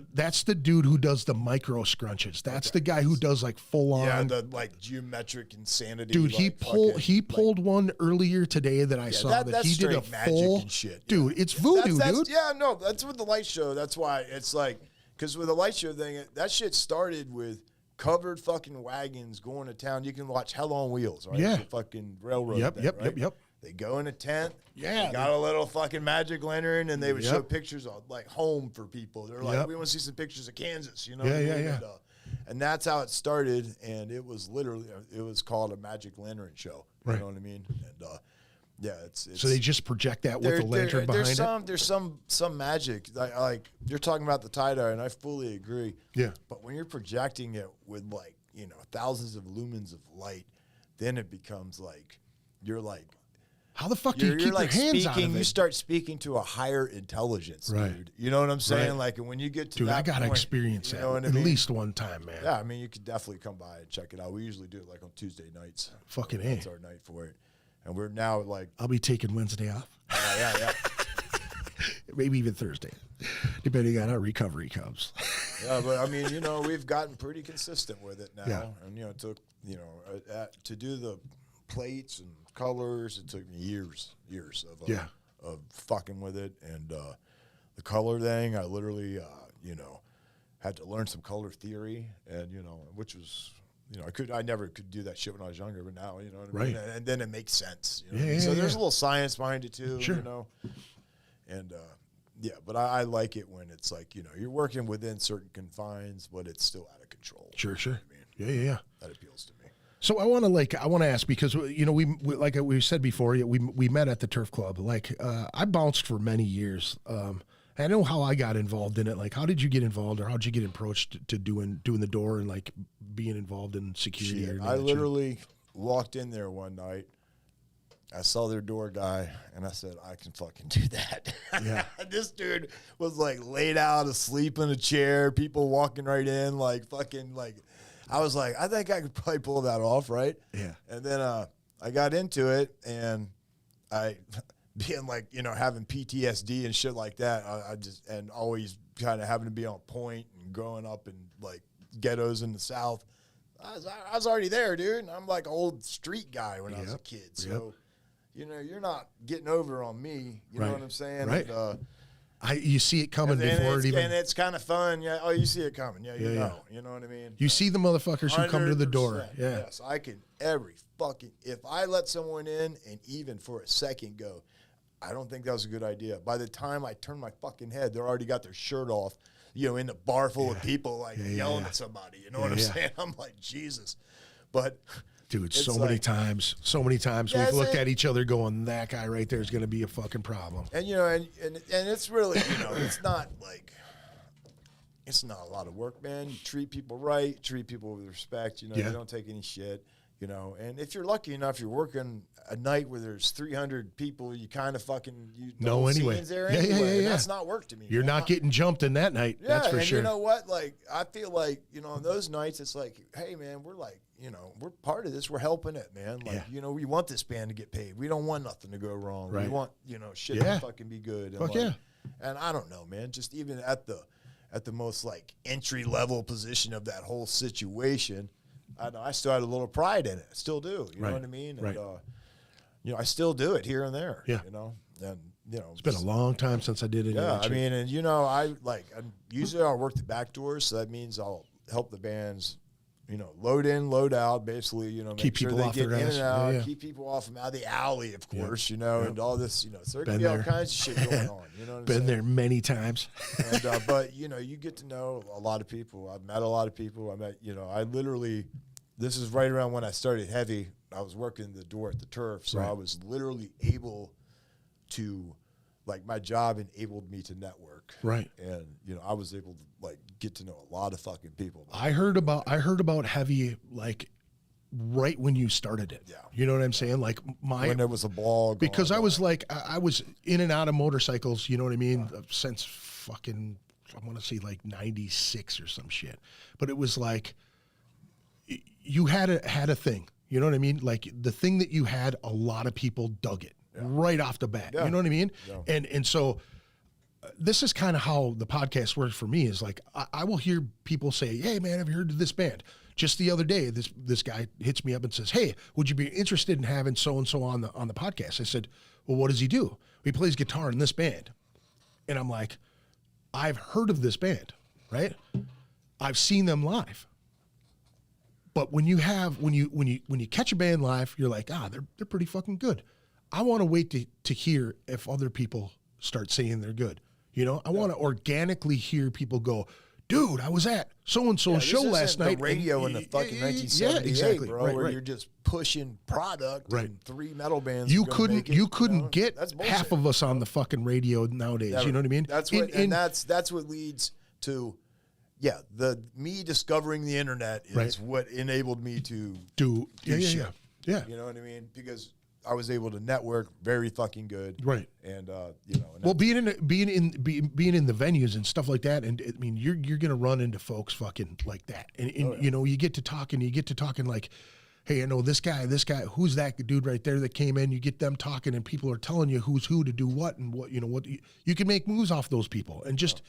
the dude who does the micro scrunches. That's the guy who does like full on. Yeah, the like geometric insanity. Dude, he pulled one earlier today that I saw that he did a full shit. Dude, it's voodoo, dude. Yeah, no, that's with the light show. That's why it's like, because with the light show thing, that shit started with covered fucking wagons going to town. You can watch Hell on Wheels, right? Yeah. The fucking railroad. Yep. They go in a tent. Yeah. They got a little fucking magic lantern, and they would show pictures of like home for people. They're like, we want to see some pictures of Kansas, you know? Yeah. And that's how it started. And it was called a magic lantern show. You know what I mean? And it's so they just project that with the lantern behind it. There's some magic. Like you're talking about the tie-dye, and I fully agree. Yeah. But when you're projecting it with like thousands of lumens of light, then it becomes like you're like. How the fuck do you keep like your hands out of it? You start speaking to a higher intelligence, dude. You know what I'm saying? Like, and when you get to that I gotta point, experience that at least one time, man. Yeah, I mean, you could definitely come by and check it out. We usually do it like on Tuesday nights. Fucking That's our night for it. And we're now like... I'll be taking Wednesday off. Yeah. Maybe even Thursday, depending on how recovery comes. Yeah, but I mean, we've gotten pretty consistent with it now. Yeah. And, it took, to do the plates and colors, it took me years of fucking with it. And the color thing, I literally, had to learn some color theory, and, which was... I never could do that shit when I was younger, but now, you know what I mean? And then it makes sense. So there's a little science behind it too, And, but I like it when it's like, you're working within certain confines, but it's still out of control. Sure. You know what I mean? Yeah. That appeals to me. So I want to ask, because, we like we said before, we met at the Turf Club. Like, I bounced for many years. I know how I got involved in it. Like, how did you get involved, or how did you get approached to doing the door and like being involved in security? I literally walked in there one night. I saw their door guy, and I said, I can fucking do that. Yeah. This dude was like laid out asleep in a chair, people walking right in, like fucking like. I was like, I think I could probably pull that off, right? Yeah. And then I got into it, and I. Being like, having PTSD and shit like that, and always kind of having to be on point and growing up in like ghettos in the South, I was already there, dude. And I'm like an old street guy when I was a kid. So, you're not getting over on me. You know what I'm saying? Right. And, you see it coming before it even. And it's kind of fun. Yeah. Oh, you see it coming. Yeah. You know. You know what I mean? You see the motherfuckers who come to the door. Yeah. Yes. I can if I let someone in and even for a second go, I don't think that was a good idea. By the time I turn my fucking head, they're already got their shirt off, in a bar full of people, like yelling at somebody. You know what I'm saying? I'm like, Jesus. But, dude, so many times we've looked at each other going, that guy right there is going to be a fucking problem. And, and it's really, it's not like, it's not a lot of work, man. You treat people right, treat people with respect. You don't take any shit. You know, and if you're lucky enough, you're working a night where there's 300 people, you kind of fucking know anyway. And that's not work to me. You're not getting jumped in that night. That's for sure. You know what? Like, I feel like, you know, on those nights, it's like, hey, man, we're like, you know, we're part of this. We're helping it, man. Like, you know, we want this band to get paid. We don't want nothing to go wrong. Right. We want, you know, shit to fucking be good. And And I don't know, man. Just even at the most like entry level position of that whole situation, I still had a little pride in it. I still do. You know what I mean? And, you know, I still do it here and there. Yeah. You know, and you know, it's been a long time since I did it. Yeah, I mean, and you know, usually I'll work the back doors, so that means I'll help the bands, you know, load in, load out, basically, you know, keep make sure people they off get their in ass. and out, Yeah. keep people off them out of the alley, of course, you know, and all this, you know, so there can Been be all there. kinds of shit going on. You know what I'm Been saying? there many times. And but you know, you get to know a lot of people. I've met a lot of people. You know, I literally, this is right around when I started heavy. I was working the door at the Turf, so I was literally able to, like, my job enabled me to network. Right. And you know, I was able to like get to know a lot of fucking people. I heard about heavy like right when you started it. Yeah. You know what I'm saying? Like When there was a blog. because I was like I was in and out of motorcycles, you know what I mean, since fucking I want to say like 96 or some shit. But it was like you had a thing. You know what I mean? Like the thing that you had, a lot of people dug it right off the bat. Yeah. You know what I mean? Yeah. And so this is kind of how the podcast works for me is like, I will hear people say, hey man, have you heard of this band? Just the other day, this guy hits me up and says, hey, would you be interested in having so-and-so on the podcast? I said, well, what does he do? He plays guitar in this band. And I'm like, I've heard of this band, right? I've seen them live. But when you catch a band live, you're like, they're pretty fucking good. I want to wait to hear if other people start saying they're good. You know, I want to organically hear people go, dude, I was at so-and-so's show last night. The radio in the fucking 1978, exactly. bro, Right, where right. you're just pushing product and 3 metal bands. You are gonna couldn't make it, you couldn't know? get That's bullshit. half of us on the fucking radio nowadays. Never. You know what I mean? That's what that's what leads to me discovering the internet is what enabled me to do shit. Yeah. You know what I mean? Because I was able to network very fucking good. Right. And you know, Well, being in the venues and stuff like that, and I mean, you're gonna run into folks fucking like that, and you know, you get to talking like, hey, I know this guy, who's that dude right there that came in? You get them talking, and people are telling you who's who to do what, and what you can make moves off those people, and just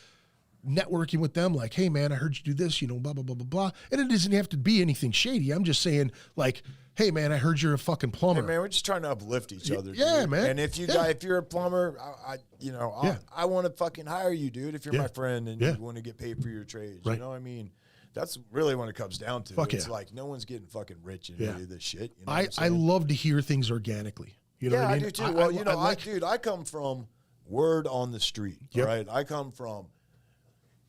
networking with them, like, hey man, I heard you do this, you know, blah blah blah blah blah, and it doesn't have to be anything shady. I'm just saying, like, hey man, I heard you're a fucking plumber. Hey man, we're just trying to uplift each other. Yeah, dude. man. And if if you're a plumber, I want to fucking hire you, dude. If you're my friend and you want to get paid for your trades, you know what I mean? That's really when it comes down to. It's like no one's getting fucking rich in any of this shit. You know I love to hear things organically. You know what I mean? I do too. Well, you know, dude, I come from word on the street. Right? I come from.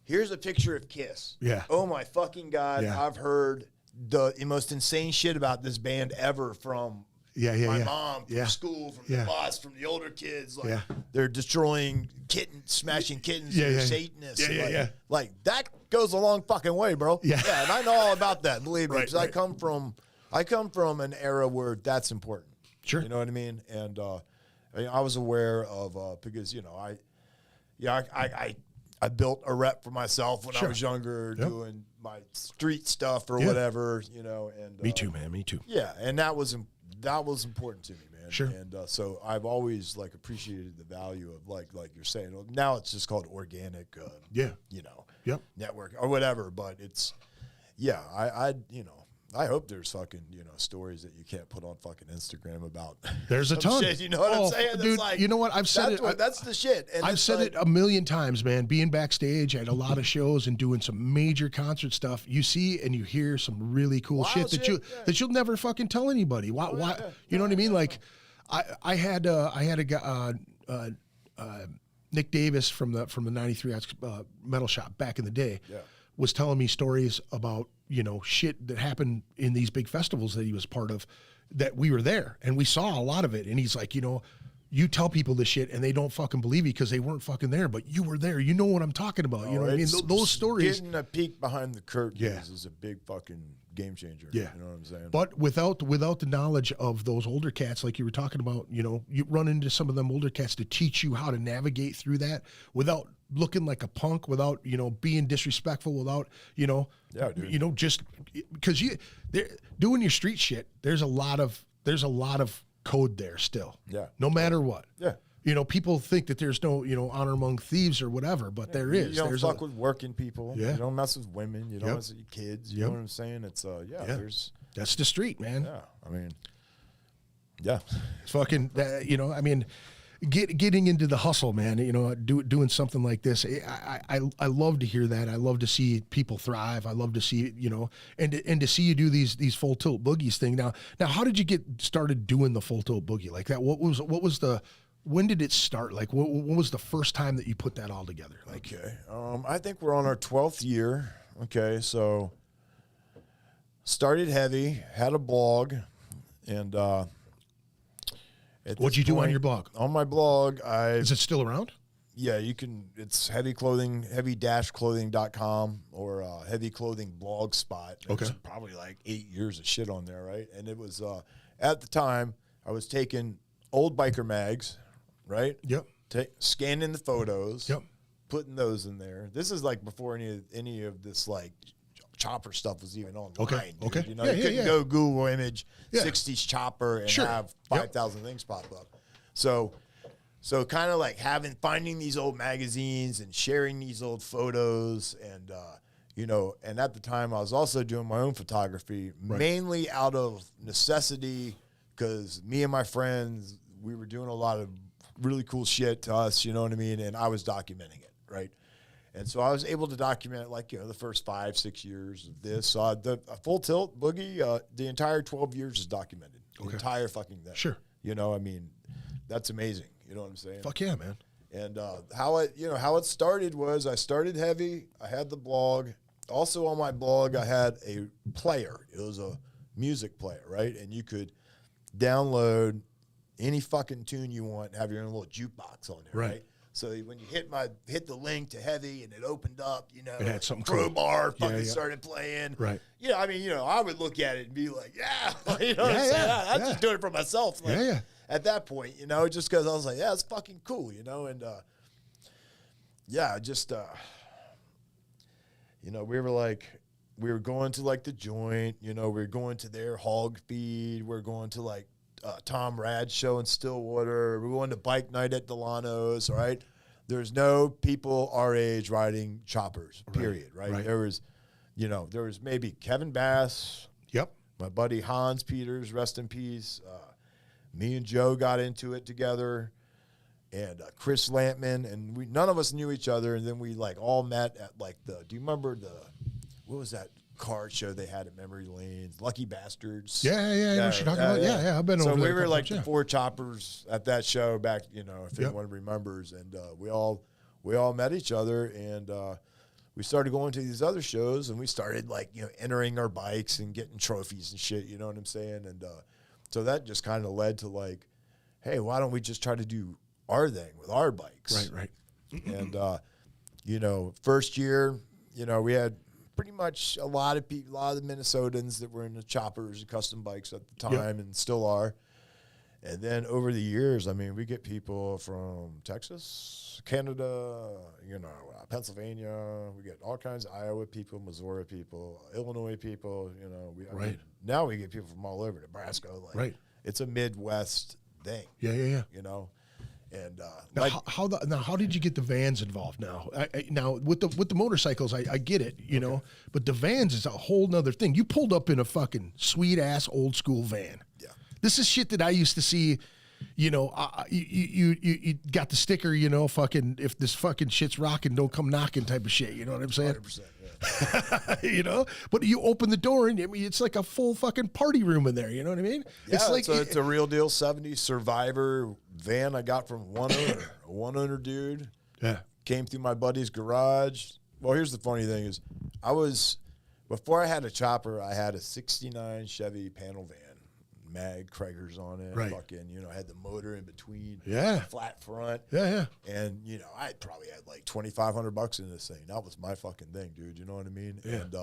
Here's a picture of Kiss. Yeah. Oh my fucking God! Yeah. I've heard the most insane shit about this band ever from my mom, from school, from the bus, from the older kids. Like they're destroying kittens, smashing kittens. They're Satanists. Like that goes a long fucking way, bro. Yeah. And I know all about that. Believe me, because Right. I come from an era where that's important. Sure. You know what I mean? And I was aware of because you know I built a rep for myself when I was younger, doing my street stuff or whatever, you know. And me too, man. Me too. Yeah, and that was important to me, man. Sure. And so I've always like appreciated the value of like you're saying. Now it's just called organic. You know. Network or whatever, but it's I you know. I hope there's fucking, you know, stories that you can't put on fucking Instagram about. There's a ton. Shit, you know what I'm saying? Dude, like, you know what? I've said it. That's the shit. And I've said it a million times, man. Being backstage at a lot of shows and doing some major concert stuff, you see and you hear some really cool shit that you'll never fucking tell anybody. Why? You know what I mean? Like, I had a guy, Nick Davis from the 93 Metal Shop back in the day. Yeah. Was telling me stories about, you know, shit that happened in these big festivals that he was part of, that we were there and we saw a lot of it. And he's like, you know, you tell people this shit and they don't fucking believe you because they weren't fucking there, but you were there. You know what I'm talking about. You know what I mean? Those stories. Getting a peek behind the curtain is a big fucking game changer. Yeah. You know what I'm saying? But without the knowledge of those older cats, like you were talking about, you know, you run into some of them older cats to teach you how to navigate through that without looking like a punk, without, you know, being disrespectful, without, you know, dude. you know, just because they're doing your street shit. There's a lot of code there still. Yeah. No matter what. Yeah. You know, people think that there's no, you know, honor among thieves or whatever, but there is. You don't there's fuck with working people. Yeah. You don't mess with women. You don't Yep. mess with your kids. You Yep. know what I'm saying? It's there's that's the street, man. yeah. I mean, yeah. It's fucking, you know, I mean, getting into the hustle, man, you know, doing something like this. I love to hear that. I love to see people thrive. I love to see, you know, and to see you do these full tilt boogies thing. Now, how did you get started doing the full tilt boogie like that? When did it start? Like, what was the first time that you put that all together? Like, Okay. I think we're on our 12th year. Okay. So started heavy, had a blog, and what'd you do on your blog? On my blog, Is it still around? yeah, you can, it's heavy clothing, heavy-clothing.com or heavy clothing blog spot. Okay. There's probably like 8 years of shit on there, right? And it was, at the time, I was taking old biker mags, right? Yep. Scanning the photos. Yep. Putting those in there. This is like before any of this like chopper stuff was even online. Okay, Dude. okay. You know, Yeah, you yeah, couldn't yeah. go Google image Yeah. 60s chopper and Sure. have Yep. 5,000 things pop up. So kind of like finding these old magazines and sharing these old photos and you know, and at the time I was also doing my own photography, mainly out of necessity, because me and my friends, we were doing a lot of really cool shit to us, you know what I mean? And I was documenting it, right? And so I was able to document, like, you know, the first 5-6 years of this. The full tilt boogie, the entire 12 years is documented. The entire fucking thing. Sure. You know, I mean, that's amazing. You know what I'm saying? Fuck yeah, man. And how it started was I started heavy. I had the blog. Also on my blog, I had a player. It was a music player, right? And you could download any fucking tune you want and have your own little jukebox on there, right? So when you hit the link to heavy and it opened up, you know, It had something Crowbar cool. fucking started playing. Right. You know, I mean, you know, I would look at it and be like, yeah, you know what I'm saying? I'm just doing it for myself. Like, at that point, you know, just because I was like, yeah, it's fucking cool, you know, and just you know, we were going to like the joint, you know, we were going to their hog feed, we're going to like Tom Rad's show in Stillwater, we're going to bike night at Delano's, right? There's no people our age riding choppers, period, right? There was maybe Kevin Bass, my buddy Hans Peters, rest in peace. Me and Joe got into it together, and Chris Lampman, and none of us knew each other, and then we like all met at like do you remember what was that car show they had at Memory Lanes? Lucky Bastards. Yeah. What you're talking about? Yeah. I've been over there. So we were like times, the four choppers at that show back, you know, if anyone remembers, and we all met each other, and we started going to these other shows, and we started like, you know, entering our bikes and getting trophies and shit, you know what I'm saying? And so that just kind of led to like, hey, why don't we just try to do our thing with our bikes? Right. And, you know, first year, you know, we had pretty much a lot of people, a lot of the Minnesotans that were in the choppers and custom bikes at the time and still are. And then over the years, I mean, we get people from Texas, Canada, you know, Pennsylvania. We get all kinds of Iowa people, Missouri people, Illinois people. You know, I mean, now we get people from all over Nebraska. Like, it's a Midwest thing. Yeah. You know, and now, how did you get the vans involved? Now, now with the motorcycles, I get it, you know, but the vans is a whole nother thing. You pulled up in a fucking sweet ass old school van. Yeah. This is shit that I used to see, you know, you got the sticker, you know, fucking, if this fucking shit's rocking, don't come knocking type of shit. You know what I'm saying? 100%. Yeah. You know, but you open the door and I mean, it's like a full fucking party room in there. You know what I mean? Yeah, it's like it's a real deal 70s Survivor van I got from one owner dude. Yeah. Came through my buddy's garage. Well, here's the funny thing is before I had a chopper, I had a 69 Chevy panel van. Mag Kragers on it, fucking, you know, had the motor in between, flat front, and you know, I probably had like $2,500 in this thing. That was my fucking thing, dude. You know what I mean? And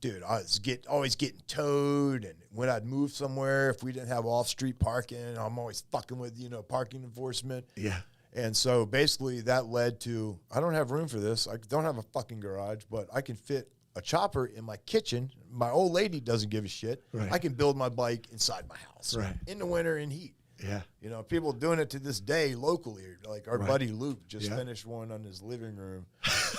dude, I was always getting towed, and when I'd move somewhere, if we didn't have off-street parking, I'm always fucking with, parking enforcement. Yeah. And so basically that led to, I don't have room for this. I don't have a fucking garage, but I can fit a chopper in my kitchen. My old lady doesn't give a shit. Right. I can build my bike inside my house in the winter in heat. Yeah. People doing it to this day locally. Like our Right. buddy Luke just finished one on his living room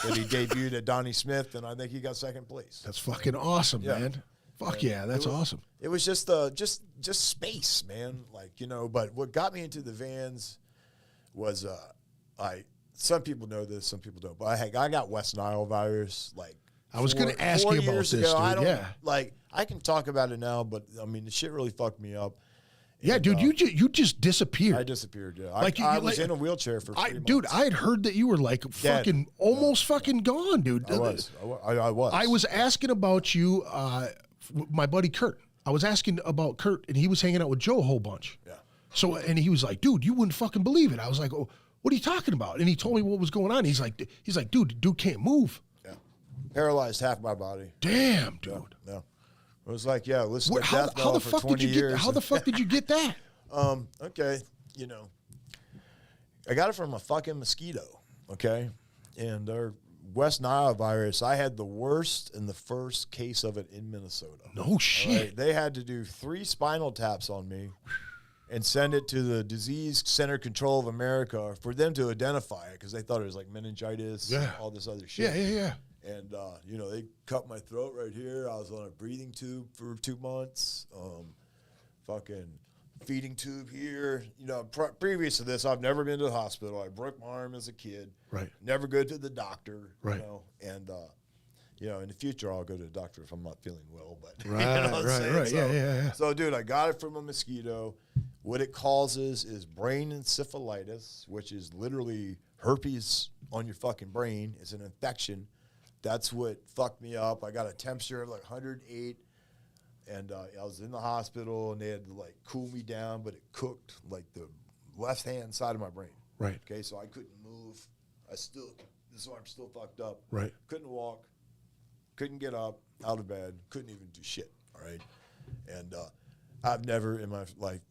that he debuted at Donnie Smith, and I think he got second place. That's fucking awesome, Yeah. man. Fuck yeah, that's awesome. It was just space, man. Like, but what got me into the vans was some people know this, some people don't. But I got West Nile virus like I was going to ask you about this, dude. I can talk about it now, but I mean the shit really fucked me up. Yeah, And, dude, you just disappeared. I disappeared. Yeah, I was in a wheelchair for 3 months. Dude, I had heard that you were like fucking almost fucking gone, dude. I was. I was asking about you, my buddy Kurt. I was asking about Kurt, and he was hanging out with Joe a whole bunch. Yeah. So, and he was like, dude, you wouldn't fucking believe it. I was like, oh, what are you talking about? And he told me what was going on. He's like, dude can't move. Yeah. Paralyzed half my body. Damn, dude. No. It was like, listen to How death the metal for fuck 20 did you years. get? How the fuck did you get that? Okay, I got it from a fucking mosquito, okay? And our West Nile virus, I had the worst and the first case of it in Minnesota. No shit. Right? They had to do 3 spinal taps on me and send it to the Disease Center Control of America for them to identify it because they thought it was like meningitis and all this other shit. Yeah. And, they cut my throat right here. I was on a breathing tube for 2 months. Fucking feeding tube here. Previous to this, I've never been to the hospital. I broke my arm as a kid. Right. Never go to the doctor. Right. And, in the future, I'll go to the doctor if I'm not feeling well. But Right. So, Yeah. So, dude, I got it from a mosquito. What it causes is brain encephalitis, which is literally herpes on your fucking brain. It's an infection. That's what fucked me up. I got a temperature of like 108, and I was in the hospital, and they had to like cool me down, but it cooked like the left-hand side of my brain. Right. Okay, so I couldn't move. This arm's still fucked up. Right. Couldn't walk. Couldn't get up out of bed. Couldn't even do shit. All right. And I've never in my life,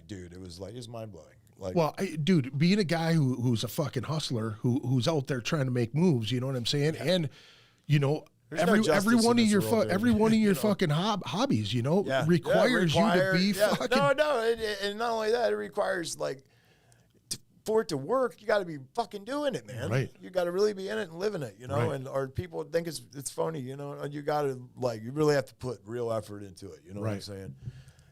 dude, it's mind-blowing. Well, dude, being a guy who's a fucking hustler, who's out there trying to make moves, you know what I'm saying? Yeah. And, every one of your fucking hobbies, requires you to be fucking. No, and not only that, it requires for it to work, you got to be fucking doing it, man. Right. You got to really be in it and living it, Right. And or people think it's funny, and you got to you really have to put real effort into it. You know what I'm saying?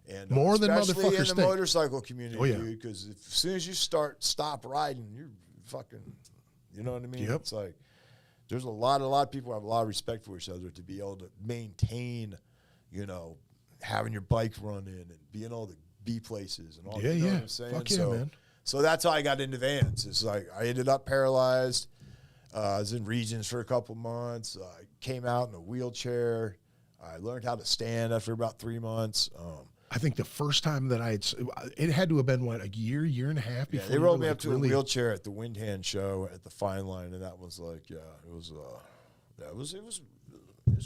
And more than especially motherfuckers in the think. motorcycle community, dude, because as soon as you stop riding, you're fucking, you know what I mean? Yep. It's like there's a lot of people have a lot of respect for each other to be able to maintain, having your bike running and being all the B places and all. Yeah, you know yeah. what I'm saying? Fuck yeah, man. So that's how I got into vans. It's like I ended up paralyzed. I was in Regions for a couple months. I came out in a wheelchair. I learned how to stand after about 3 months. I think the first time that it had to have been a year and a half before. They rolled me up to a wheelchair at the Windhand show at the Fine Line, and that was it was a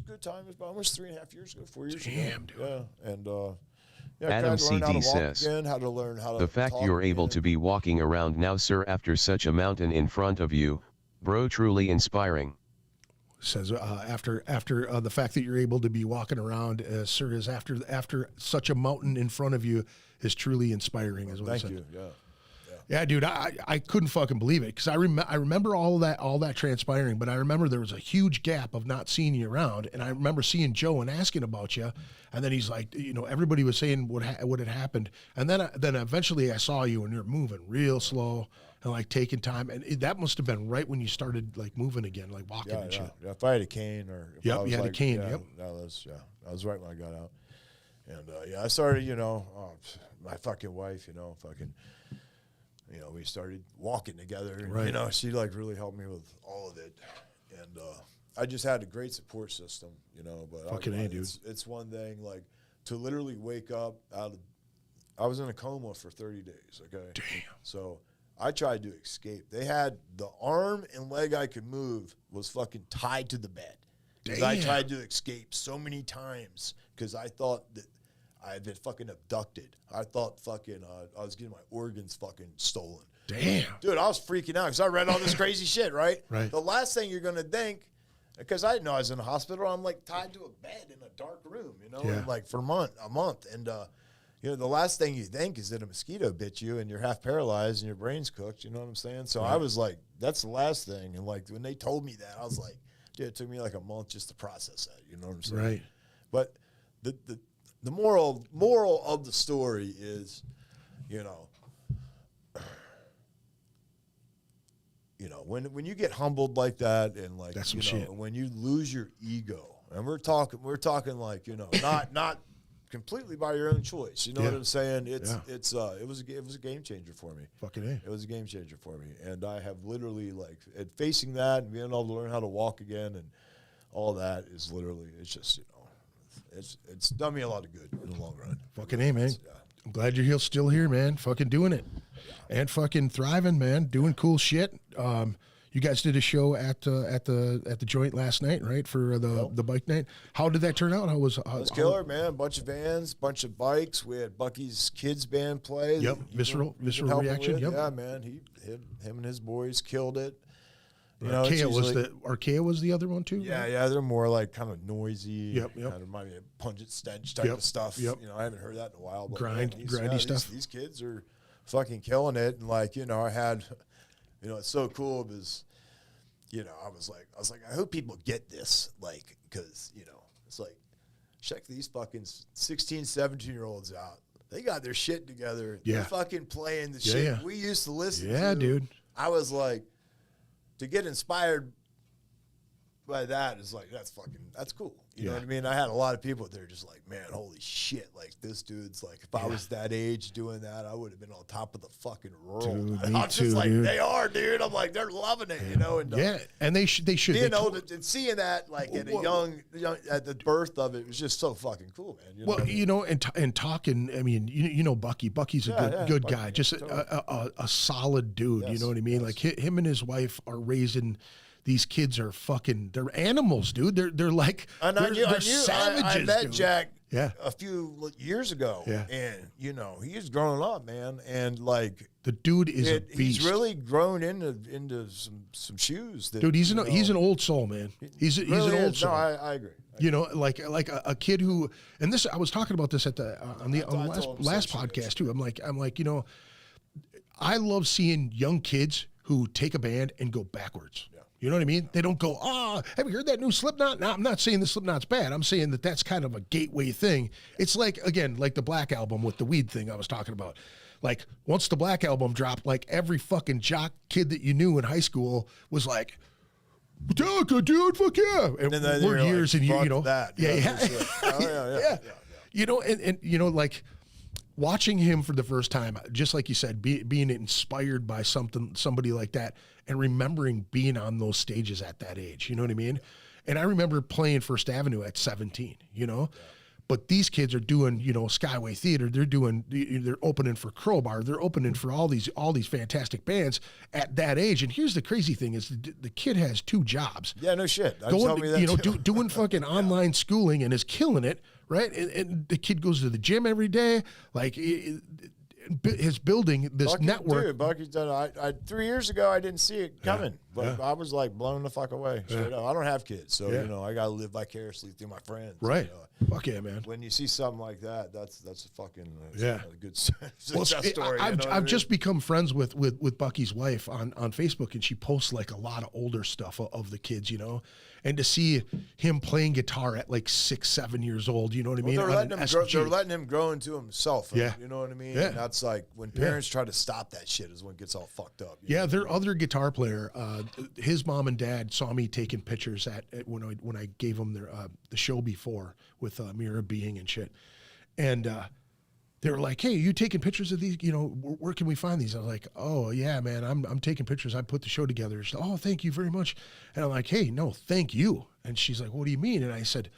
good time. It was about almost 3.5 years ago, 4 years ago. Damn, dude. Yeah, and Adam CD says, how to learn how to the fact talk you're able again. to be walking around now, sir, after such a mountain in front of you, bro, truly inspiring. Says after the fact that you're able to be walking around, sir, is after such a mountain in front of you is truly inspiring. Is what Thank he said. you. Yeah. Yeah, dude, I couldn't fucking believe it because I remember all that transpiring, but I remember there was a huge gap of not seeing you around, and I remember seeing Joe and asking about you, and then he's like, everybody was saying what had happened, and then eventually I saw you and you're moving real slow and taking time, and that must have been right when you started moving again, walking and shit. Yeah. If I had a cane or if I was you had a cane. Yeah, Yep. That was right when I got out, and I started. My fucking wife. We started walking together. And, Right. She really helped me with all of it, and I just had a great support system. But Fucking A, dude. It's one thing to literally wake up out of. I was in a coma for 30 days. Okay. Damn. So I tried to escape. They had the arm and leg I could move was fucking tied to the bed Because I tried to escape so many times because I thought that I had been fucking abducted. I thought fucking I was getting my organs fucking stolen. Damn. Dude, I was freaking out because I read all this crazy shit, right? Right. The last thing you're going to think, because I didn't know I was in a hospital, I'm like tied to a bed in a dark room, you know, and like for a month. And, you know, the last thing you think is that a mosquito bit you and you're half paralyzed and your brain's cooked, you know what I'm saying? So I was like, that's the last thing. And like when they told me that, I was like, dude, it took me like a month just to process that, you know what I'm saying? Right. But the moral of the story is, you know, when you get humbled like that and like, that's some you know, shit. when you lose your ego, and we're talking like, you know, not completely by your own choice. You know what I'm saying? It was a game changer for me. Fucking A. It was a game changer for me. And I have literally like facing that and being able to learn how to walk again and all that is literally, it's just, you know, it's done me a lot of good in the long run. Fucking A, man. I'm glad you're still here, man. Fucking doing it. And fucking thriving, man. Doing cool shit. You guys did a show at the joint last night, right? For the bike night. How did that turn out? It was killer, man. A bunch of vans, bunch of bikes. We had Bucky's kids band play. Yep. Visceral Reaction. Yep. Yeah, man. Him and his boys killed it. You know, Archaea was the other one too. Yeah. They're more like kind of noisy. Yep. Kind of remind me of pungent stench type of stuff. Yep. You know, I haven't heard that in a while. But grindy stuff. These kids are fucking killing it. And like, you know, I had, you know, it's so cool because, you know, I was like, I hope people get this, like, because, you know, it's like, check these fucking 16, 17-year-olds out. They got their shit together. Yeah. They're fucking playing the shit we used to listen to. Yeah, dude. I was like, to get inspired by that is like, that's cool. You know what I mean? I had a lot of people that are just like, man, holy shit. Like this dude's like, if I was that age doing that, I would have been on top of the fucking world. Dude, I'm just like, dude. They are, dude. I'm like, they're loving it, you know? And and they should. Being old and seeing that like at a young, at the birth of it was just so fucking cool, man. You know you know, and talking, I mean, you know, Bucky's a good Bucky, guy, just a solid dude. Yes, you know what I mean? Like him and his wife are raising. These kids are fucking. They're animals, dude. They're like. They're savages. I met dude. Jack. Yeah. A few years ago. Yeah. And you know he's growing up, man, and like the dude is a beast. He's really grown into some shoes. That, dude, he's an old soul, man. He's an old soul. No, I agree. You know, like a kid who, and this I was talking about this at the on the last podcast too. I'm like, you know, I love seeing young kids who take a band and go backwards. You know what I mean? They don't go, have you heard that new Slipknot? No, I'm not saying the Slipknot's bad. I'm saying that's kind of a gateway thing. It's like, again, like the Black Album with the weed thing I was talking about. Like, once the Black Album dropped, like every fucking jock kid that you knew in high school was like, Metallica, dude, fuck yeah. And we're years like, and you know. That. Yeah. You know, and you know, like, watching him for the first time, just like you said, being inspired by somebody like that, and remembering being on those stages at that age, you know what I mean? And I remember playing First Avenue at 17, you know? Yeah. But these kids are doing, you know, Skyway Theater. They're opening for Crowbar. They're opening for all these fantastic bands at that age. And here's the crazy thing: is the kid has 2 jobs. Yeah, no shit. Going, me that you know, too. doing fucking online schooling and is killing it, right? And the kid goes to the gym every day, like. Is building this network. Dude, Bucky's done. 3 years ago, I didn't see it coming, but I was like blown the fuck away. Straight up. I don't have kids, so you know I gotta live vicariously through my friends. Right. You know? Fuck yeah, man. When you see something like that, that's a fucking a good success story. I've just become friends with Bucky's wife on Facebook, and she posts like a lot of older stuff of the kids, you know. And to see him playing guitar at like 6, 7 years old, you know what I mean? They're letting him grow into himself. Yeah. You know what I mean? Yeah. And that's like when parents try to stop that shit is when it gets all fucked up. Yeah, their other guitar player, his mom and dad saw me taking pictures at when I gave them the show before with Mira Being and shit. And they were like, hey, are you taking pictures of these? You know, where can we find these? I was like, oh, yeah, man, I'm taking pictures. I put the show together. She's like, oh, thank you very much. And I'm like, hey, no, thank you. And she's like, what do you mean? And I said,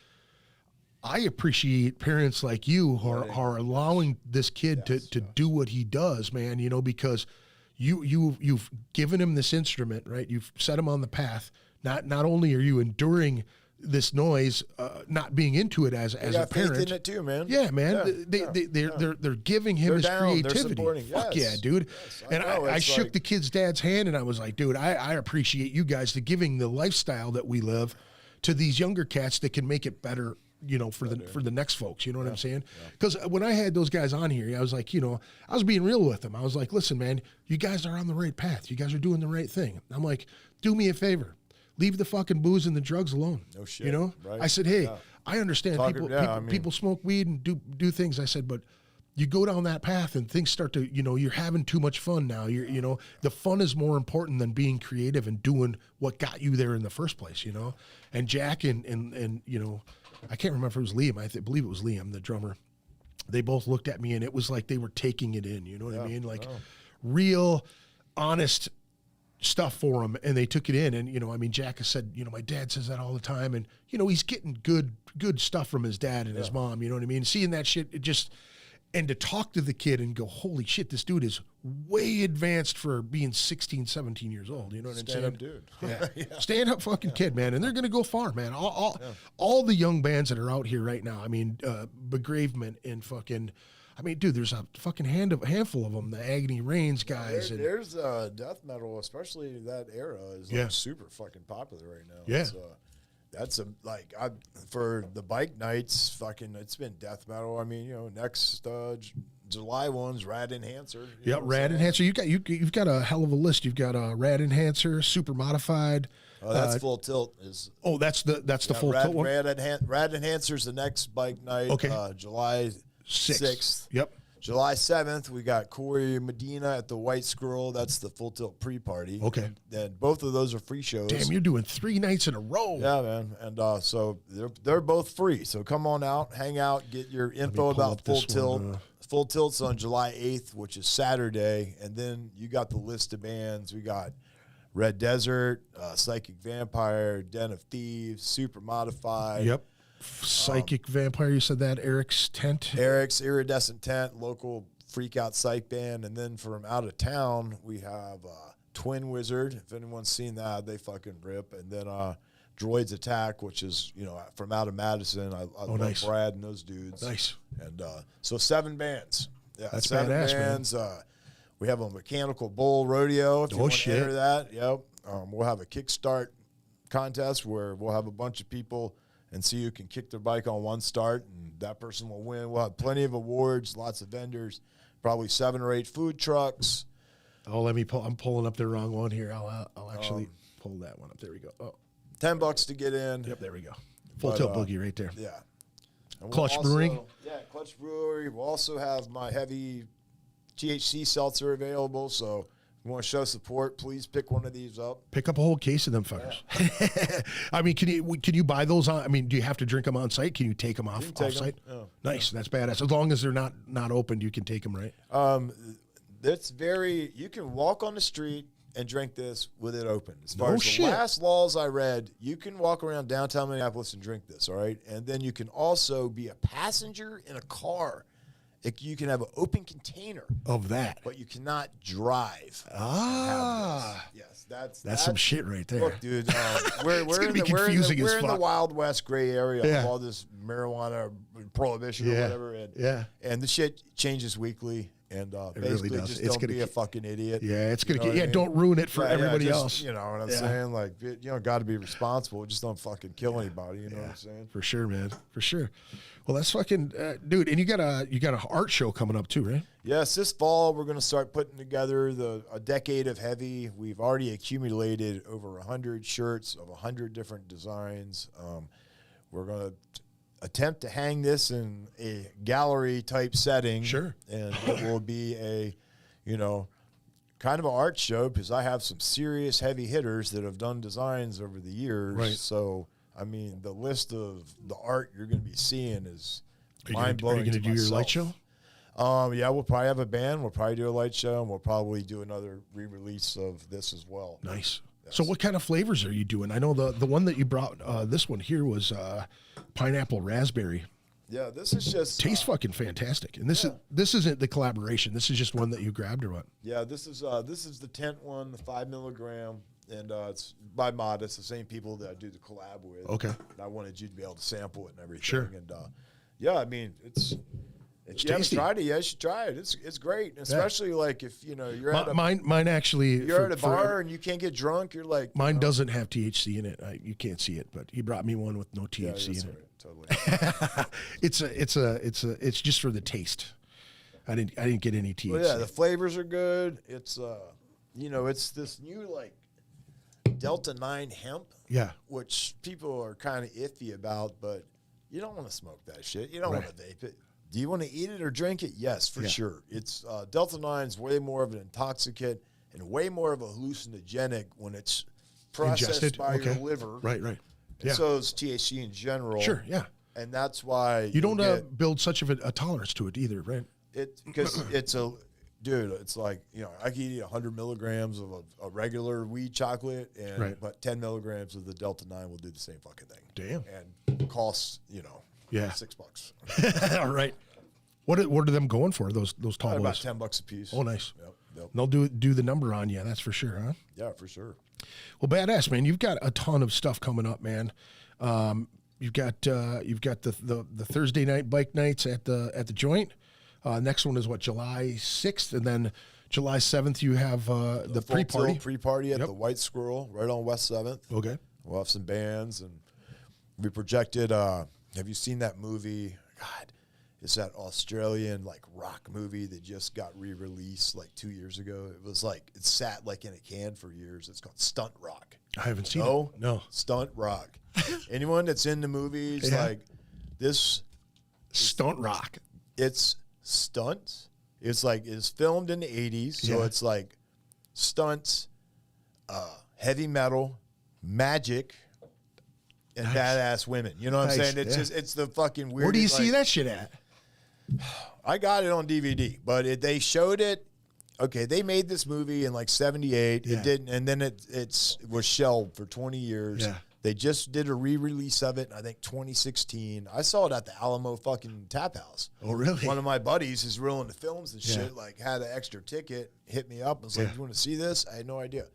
I appreciate parents like you who are allowing this kid to do what he does, man, you know, because you've given him this instrument, right? You've set him on the path. Not only are you enduring this noise, not being into it as They a got faith parent. in it too, man. Yeah, man. Yeah, They're giving him They're his down, they're creativity. supporting. Fuck Yes. yeah, dude. Yes, And know. I It's shook like- the kid's dad's hand, and I was like, dude, I appreciate you guys to giving the lifestyle that we live to these younger cats that can make it better. For the next folks, you know what I'm saying? Because when I had those guys on here, I was like, I was being real with them. I was like, listen, man, you guys are on the right path. You guys are doing the right thing. I'm like, do me a favor. Leave the fucking booze and the drugs alone. No shit, right? I said, hey, Yeah. I understand people smoke weed and do things. I said, but you go down that path and things start to, you're having too much fun now. The fun is more important than being creative and doing what got you there in the first place, And Jack and I can't remember if it was Liam. I believe it was Liam, the drummer. They both looked at me and it was like they were taking it in. You know what I mean? Like real, honest stuff for them, and they took it in. And Jack has said, my dad says that all the time, and he's getting good stuff from his dad and his mom. You know what I mean? Seeing that shit, and to talk to the kid and go, holy shit, this dude is way advanced for being 16, 17 years old. You know what I'm saying? Stand up dude. Yeah. Stand up fucking kid, man. And they're going to go far, man. All the young bands that are out here right now, Begravement and fucking, dude, there's a fucking handful of them, the Agony Reigns guys. There's death metal, especially that era, is super fucking popular right now. Yeah. That's for the bike nights, fucking, it's been death metal. Next July one's Rad Enhancer. Yeah, Rad Enhancer. You've got a hell of a list. You've got a Rad Enhancer, Super Modified. Oh, that's Full Tilt. That's the Full Tilt one. Rad Enhancer's the next bike night. Okay. July 6th. Yep. July 7th, we got Corey Medina at the White Squirrel. That's the Full Tilt pre-party. Okay. And both of those are free shows. Damn, you're doing 3 nights in a row. Yeah, man. And so they're both free. So come on out, hang out, get your info about Full Tilt. Full Tilt's on July 8th, which is Saturday. And then you got the list of bands. We got Red Desert, Psychic Vampire, Den of Thieves, Super Modified. Yep. Psychic Vampire, you said that. Eric's Tent. Eric's Iridescent Tent, local freak out psych band. And then from out of town, we have Twin Wizard. If anyone's seen that, they fucking rip. And then Droids Attack, which is, from out of Madison. I love nice. Brad and those dudes. Nice. And so 7 bands. Yeah, that's 7 badass, bands. We have a Mechanical Bull Rodeo if you want shit. to enter that. Yep. We'll have a Kickstart contest where we'll have a bunch of people and see who can kick their bike on one start, and that person will win. We'll have plenty of awards, lots of vendors, probably 7 or 8 food trucks. Oh, let me pull. I'm pulling up the wrong one here. I'll actually pull that one up. There we go. Oh, $10 to get in. yep, there we go. Full Tilt Boogie right there. Yeah. And Clutch Brewing? Yeah, Clutch Brewery. We'll also have my heavy THC seltzer available, so if you want to show support, please pick one of these up. Pick up a whole case of them fuckers. Yeah. Can you buy those on? Do you have to drink them on site? Can you take them off site? Yeah. Nice, that's badass. As long as they're not opened, you can take them, right? You can walk on the street and drink this with it open. As far as shit. the last laws I read, you can walk around downtown Minneapolis and drink this, all right? And then you can also be a passenger in a car. You can have an open container Of that. but you cannot drive. Yes, That's some shit right there. Look, dude, we're gonna in be the we're in confusing the, as we're in the fuck. Wild West gray area Yeah. of all this marijuana prohibition or Yeah. whatever. And the shit changes weekly. And really basically, does. just It's don't gonna be a keep- fucking idiot. Yeah, it's gonna You know what I mean? don't ruin it for Yeah, everybody just, else. You know what I'm Yeah. saying? Like, got to be responsible. Just don't fucking kill anybody. You know what I'm saying? For sure, man. For sure. Well, that's fucking dude. And you got an art show coming up too, right? Yes, this fall we're going to start putting together a decade of heavy. We've already accumulated over 100 shirts of 100 different designs. We're going to attempt to hang this in a gallery type setting. Sure. And it will be a, kind of an art show because I have some serious heavy hitters that have done designs over the years. Right. So, the list of the art you're going to be seeing is Are mind you blowing. going to do your light show? Yeah, we'll probably have a band. We'll probably do a light show, and we'll probably do another re-release of this as well. Nice. So what kind of flavors are you doing? I know the one that you brought, this one here was pineapple raspberry. Yeah, this is just Tastes fucking fantastic. And this isn't the collaboration. This is just one that you grabbed or what? Yeah, this is the tent one, the 5 milligram. And it's by Mod. It's the same people that I do the collab with. Okay. And I wanted you to be able to sample it and everything. Sure. And yeah, I mean, if you haven't tasty. tried it, you should try it. It's great, especially like if you're at a Mine actually. you're at a bar and you can't get drunk. You're like mine doesn't have THC in it. You can't see it, but he brought me one with no THC in it. Totally. It's just for the taste. I didn't get any THC. Well, yeah, the flavors are good. It's it's this new like Delta 9 hemp. Yeah. Which people are kind of iffy about, but you don't want to smoke that shit. You don't want to vape it. Do you want to eat it or drink it? Yes, for sure. It's Delta 9 is way more of an intoxicant and way more of a hallucinogenic when it's processed Ingested? by your Okay. liver. Right. And Yeah. so is THC in general. Sure. Yeah. And that's why You don't build such of a tolerance to it either, right? because it's like, I can eat 100 milligrams of a regular weed chocolate, but 10 milligrams of the Delta 9 will do the same fucking thing. Damn. And costs, Yeah. $6. All right. What are them going for? Those tall About boys? $10 a piece. Oh, nice. Yep. And they'll do the number on you. That's for sure, huh? Yeah, for sure. Well, badass, man. You've got a ton of stuff coming up, man. You've got the Thursday night bike nights at the joint. Next one is July 6th, and then July 7th you have the pre-party at the White Squirrel right on West 7th. Okay. We'll have some bands, and we projected. Have you seen that movie? God, it's that Australian like rock movie that just got re-released like 2 years ago. It was like it sat like in a can for years. It's called Stunt Rock. I haven't seen it. No. Stunt Rock. Anyone that's into movies like this, Stunt Rock. it's stunts. It's like it's filmed in the 80s, so it's like stunts, heavy metal, magic, and badass women. You know what I'm saying? It's just it's the fucking weird. Where do you see that shit at? I got it on DVD, but they showed it. Okay, they made this movie in like '78. Yeah. It didn't, and then it was shelved for 20 years. Yeah. They just did a re-release of it in, I think, 2016. I saw it at the Alamo fucking Tap House. Oh, really? One of my buddies who's real into films and shit, like, had an extra ticket, hit me up, and was like, "You want to see this?" I had no idea.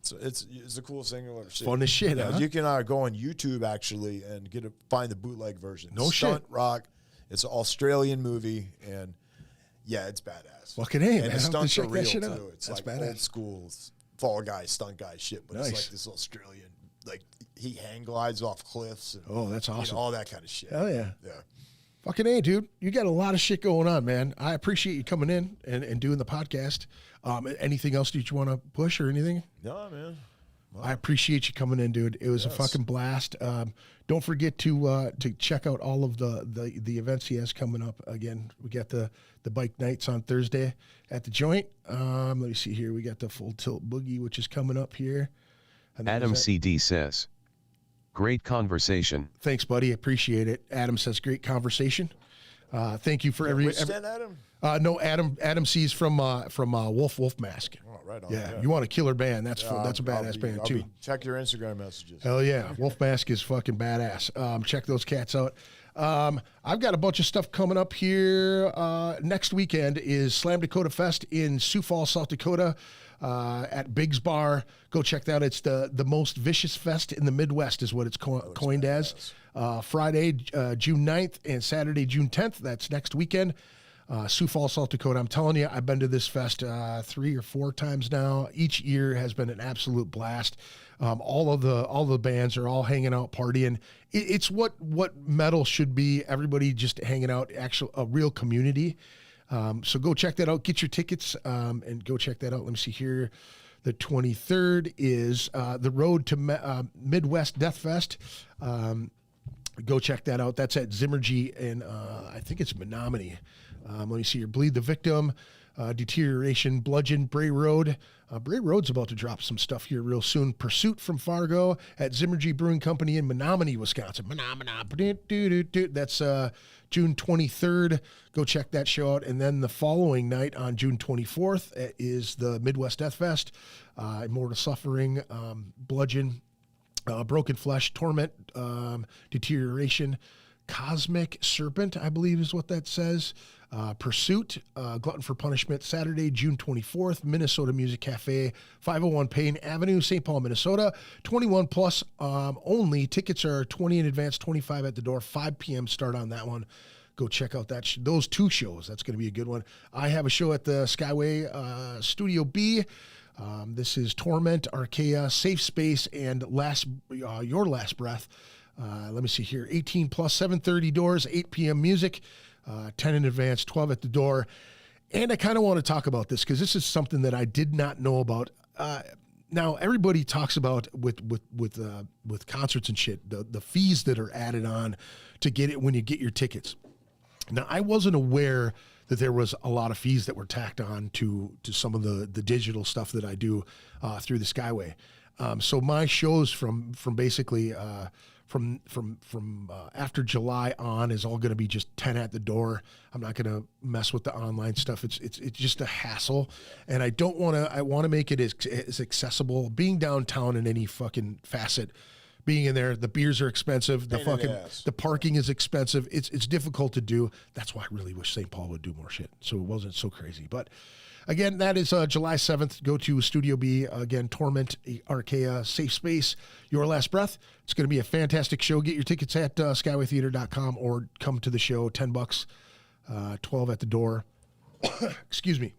So it's the coolest thing I've ever seen. Fun as shit, huh? You can go on YouTube, actually, and find the bootleg version. No Stunt shit. Rock. It's an Australian movie, and, yeah, it's badass. Fucking A, man. And the I'll have to stunts are check that real, shit out. too. It's That's like badass. old school Fall Guy, stunt guy shit, but it's Nice. like this Australian, like, he hang glides off cliffs. And, Oh, that's awesome. all that kind of shit. Hell yeah. Yeah. Fucking A, dude. You got a lot of shit going on, man. I appreciate you coming in and doing the podcast. Anything else that you want to push or anything? No, man. I appreciate you coming in, dude. It was a fucking blast. Don't forget to check out all of the events he has coming up. Again, we got the bike nights on Thursday at the joint. Let me see here. We got the full Tilt Boogie, which is coming up here. And then Adam is that- CD says, great conversation. Thanks, buddy. Appreciate it. Adam says, great conversation. Thank you for Which stand, Adam? No, Adam C's from Wolf Mask. Oh, right on. Yeah, you want a killer band? That's a badass band too. Check your Instagram messages. Hell yeah, Wolf Mask is fucking badass. Check those cats out. I've got a bunch of stuff coming up here. Next weekend is Slam Dakota Fest in Sioux Falls, South Dakota, at Big's Bar. Go check that out. It's the most vicious fest in the Midwest, is what it's coined as. Friday, June 9th, and Saturday, June 10th. That's next weekend. Sioux Falls, South Dakota. I'm telling you, I've been to this fest 3 or 4 times now. Each year has been an absolute blast. All the bands are all hanging out, partying. It's what metal should be. Everybody just hanging out, a real community. So go check that out. Get your tickets and go check that out. Let me see here. The 23rd is the Road to Midwest Death Fest. Go check that out. That's at Zimmergy in, I think it's Menominee. Let me see here. Bleed the Victim, Deterioration, Bludgeon, Bray Road. Bray Road's about to drop some stuff here real soon. Pursuit from Fargo at Zimmergy Brewing Company in Menominee, Wisconsin. That's June 23rd. Go check that show out. And then the following night on June 24th is the Midwest Death Fest. Immortal Suffering, Bludgeon, Broken Flesh, Torment, Deterioration, Cosmic Serpent, I believe is what that says. Pursuit, Glutton for Punishment, Saturday, June 24th, Minnesota Music Cafe, 501 Payne Avenue, St. Paul, Minnesota. 21 plus only. Tickets are 20 in advance, 25 at the door. 5 p.m. start on that one. Go check out those two shows. That's going to be a good one. I have a show at the Skyway Studio B. This is Torment, Archaea, Safe Space, and Your Last Breath. Let me see here. 18 plus, 7:30 doors, 8 p.m. music. 10 in advance, 12 at the door. And I kind of want to talk about this because this is something that I did not know about. Now everybody talks about with concerts and shit, the fees that are added on to get it when you get your tickets. Now I wasn't aware that there was a lot of fees that were tacked on to some of the digital stuff that I do through the Skyway. So my shows from basically from after July on is all going to be just 10 at the door. I'm not going to mess with the online stuff. It's just a hassle, and I don't want to. I want to make it as accessible. Being downtown in any fucking facet, being in there, the beers are expensive. The parking is expensive. It's difficult to do. That's why I really wish St. Paul would do more shit, so it wasn't so crazy. But again, that is July 7th. Go to Studio B. Again, Torment, Archaea, Safe Space, Your Last Breath. It's going to be a fantastic show. Get your tickets at skywaytheater.com or come to the show. $10, 12 at the door. Excuse me.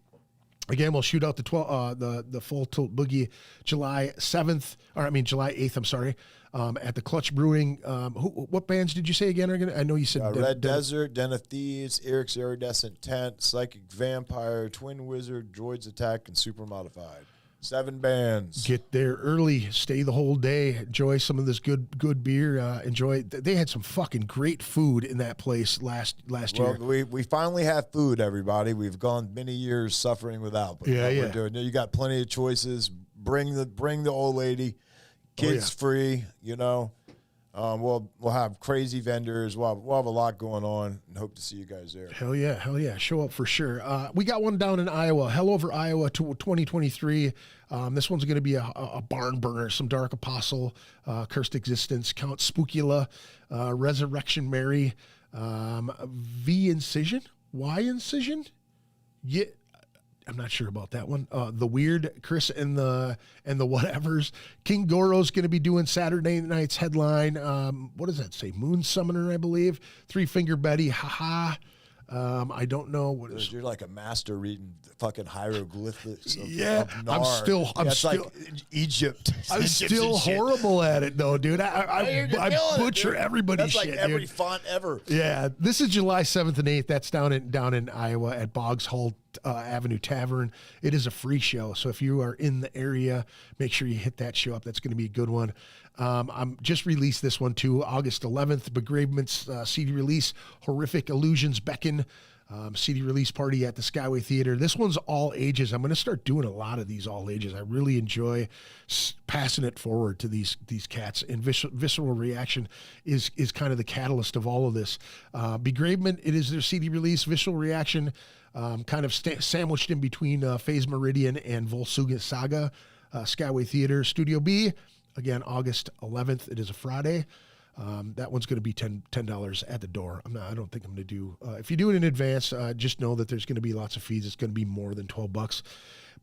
Again, we'll shoot out the full Tilt Boogie July 8th, I'm sorry, at the Clutch Brewing. What bands did you say again? I know you said Red Desert, Den of Thieves, Eric's Iridescent Tent, Psychic Vampire, Twin Wizard, Droids Attack, and Super Modified. 7 bands. Get there early, stay the whole day, enjoy some of this good beer. Enjoy. They had some fucking great food in that place last year. Well, we finally have food, everybody. We've gone many years suffering without. But we're doing. You got plenty of choices. Bring the old lady. Kids free. You know. We'll have crazy vendors. We'll have a lot going on, and hope to see you guys there. Hell yeah! Show up for sure. We got one down in Iowa, Hell Over Iowa 2023. This one's going to be a barn burner. Some Dark Apostle, Cursed Existence, Count Spookula, Resurrection Mary, V Incision, Y Incision. Yeah. I'm not sure about that one. The Weird, Chris and the whatevers. King Goro's going to be doing Saturday night's headline. What does that say? Moon Summoner, I believe. Three Finger Betty, haha. I don't know what is. You're like a master reading fucking hieroglyphics. Of I'm still like Egypt. I'm still horrible at it though, dude. I butcher everybody's shit. That's like every dude. font ever. Yeah, this is July 7th and 8th. That's down in Iowa at Boggs Hall Avenue Tavern. It is a free show, so if you are in the area, make sure you hit that show up. That's going to be a good one. I'm just released this one too, August 11th, Begravements CD release, Horrific Illusions Beckon CD release party at the Skyway Theater. This one's all ages. I'm going to start doing a lot of these all ages. I really enjoy passing it forward to these cats, and Visceral Reaction is kind of the catalyst of all of this. Begravement, it is their CD release. Visceral Reaction, kind of sandwiched in between Phase Meridian and Volsuga Saga. Skyway Theater, Studio B. Again, August 11th. It is a Friday. That one's going to be $10 at the door. I don't think I'm going to do. If you do it in advance, just know that there's going to be lots of fees. It's going to be more than $12.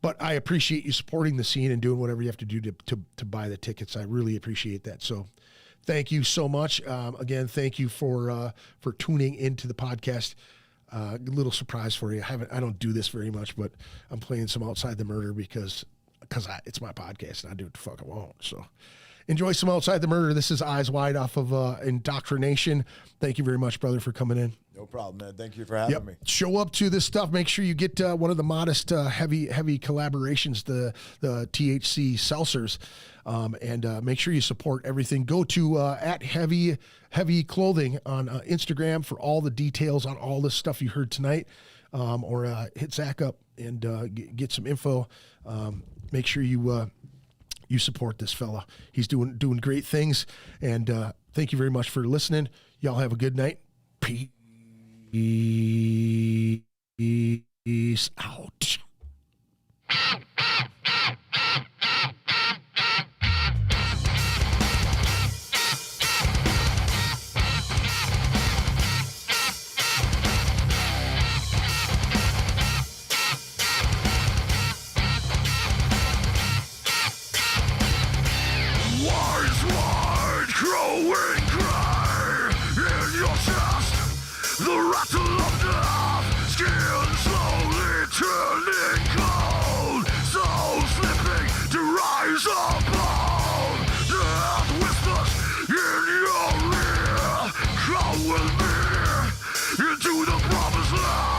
But I appreciate you supporting the scene and doing whatever you have to do to buy the tickets. I really appreciate that. So, thank you so much. Again, thank you for tuning into the podcast. A little surprise for you. I don't do this very much, but I'm playing some Outside the Murder because it's my podcast and I do what the fuck I want. So enjoy some Outside the Murder. This is Eyes Wide off of Indoctrination. Thank you very much, brother, for coming in. No problem, man. Thank you for having me. Show up to this stuff. Make sure you get one of the modest, heavy collaborations, the THC seltzers, and make sure you support everything. Go to at Heavy Clothing on Instagram for all the details on all this stuff you heard tonight, or hit Zac up and get some info. Make sure you support this fella. He's doing great things. And thank you very much for listening. Y'all have a good night. Peace out. The rattle of death, skin slowly turning cold, soul slipping to rise above. Death whispers in your ear, come with me into the promised land.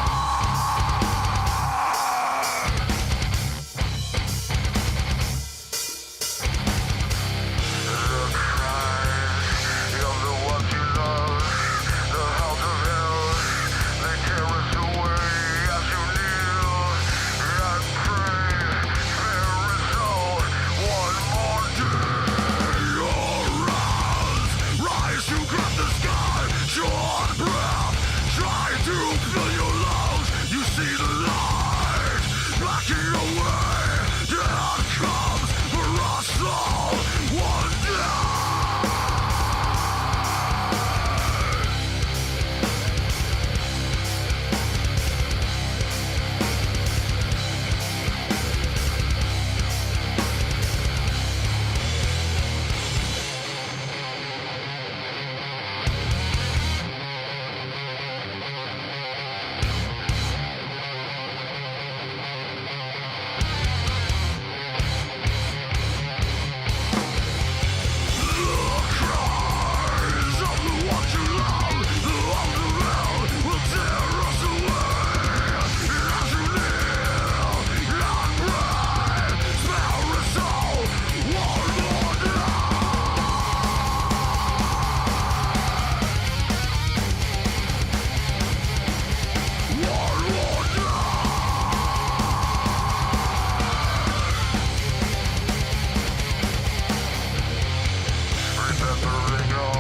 Remembering all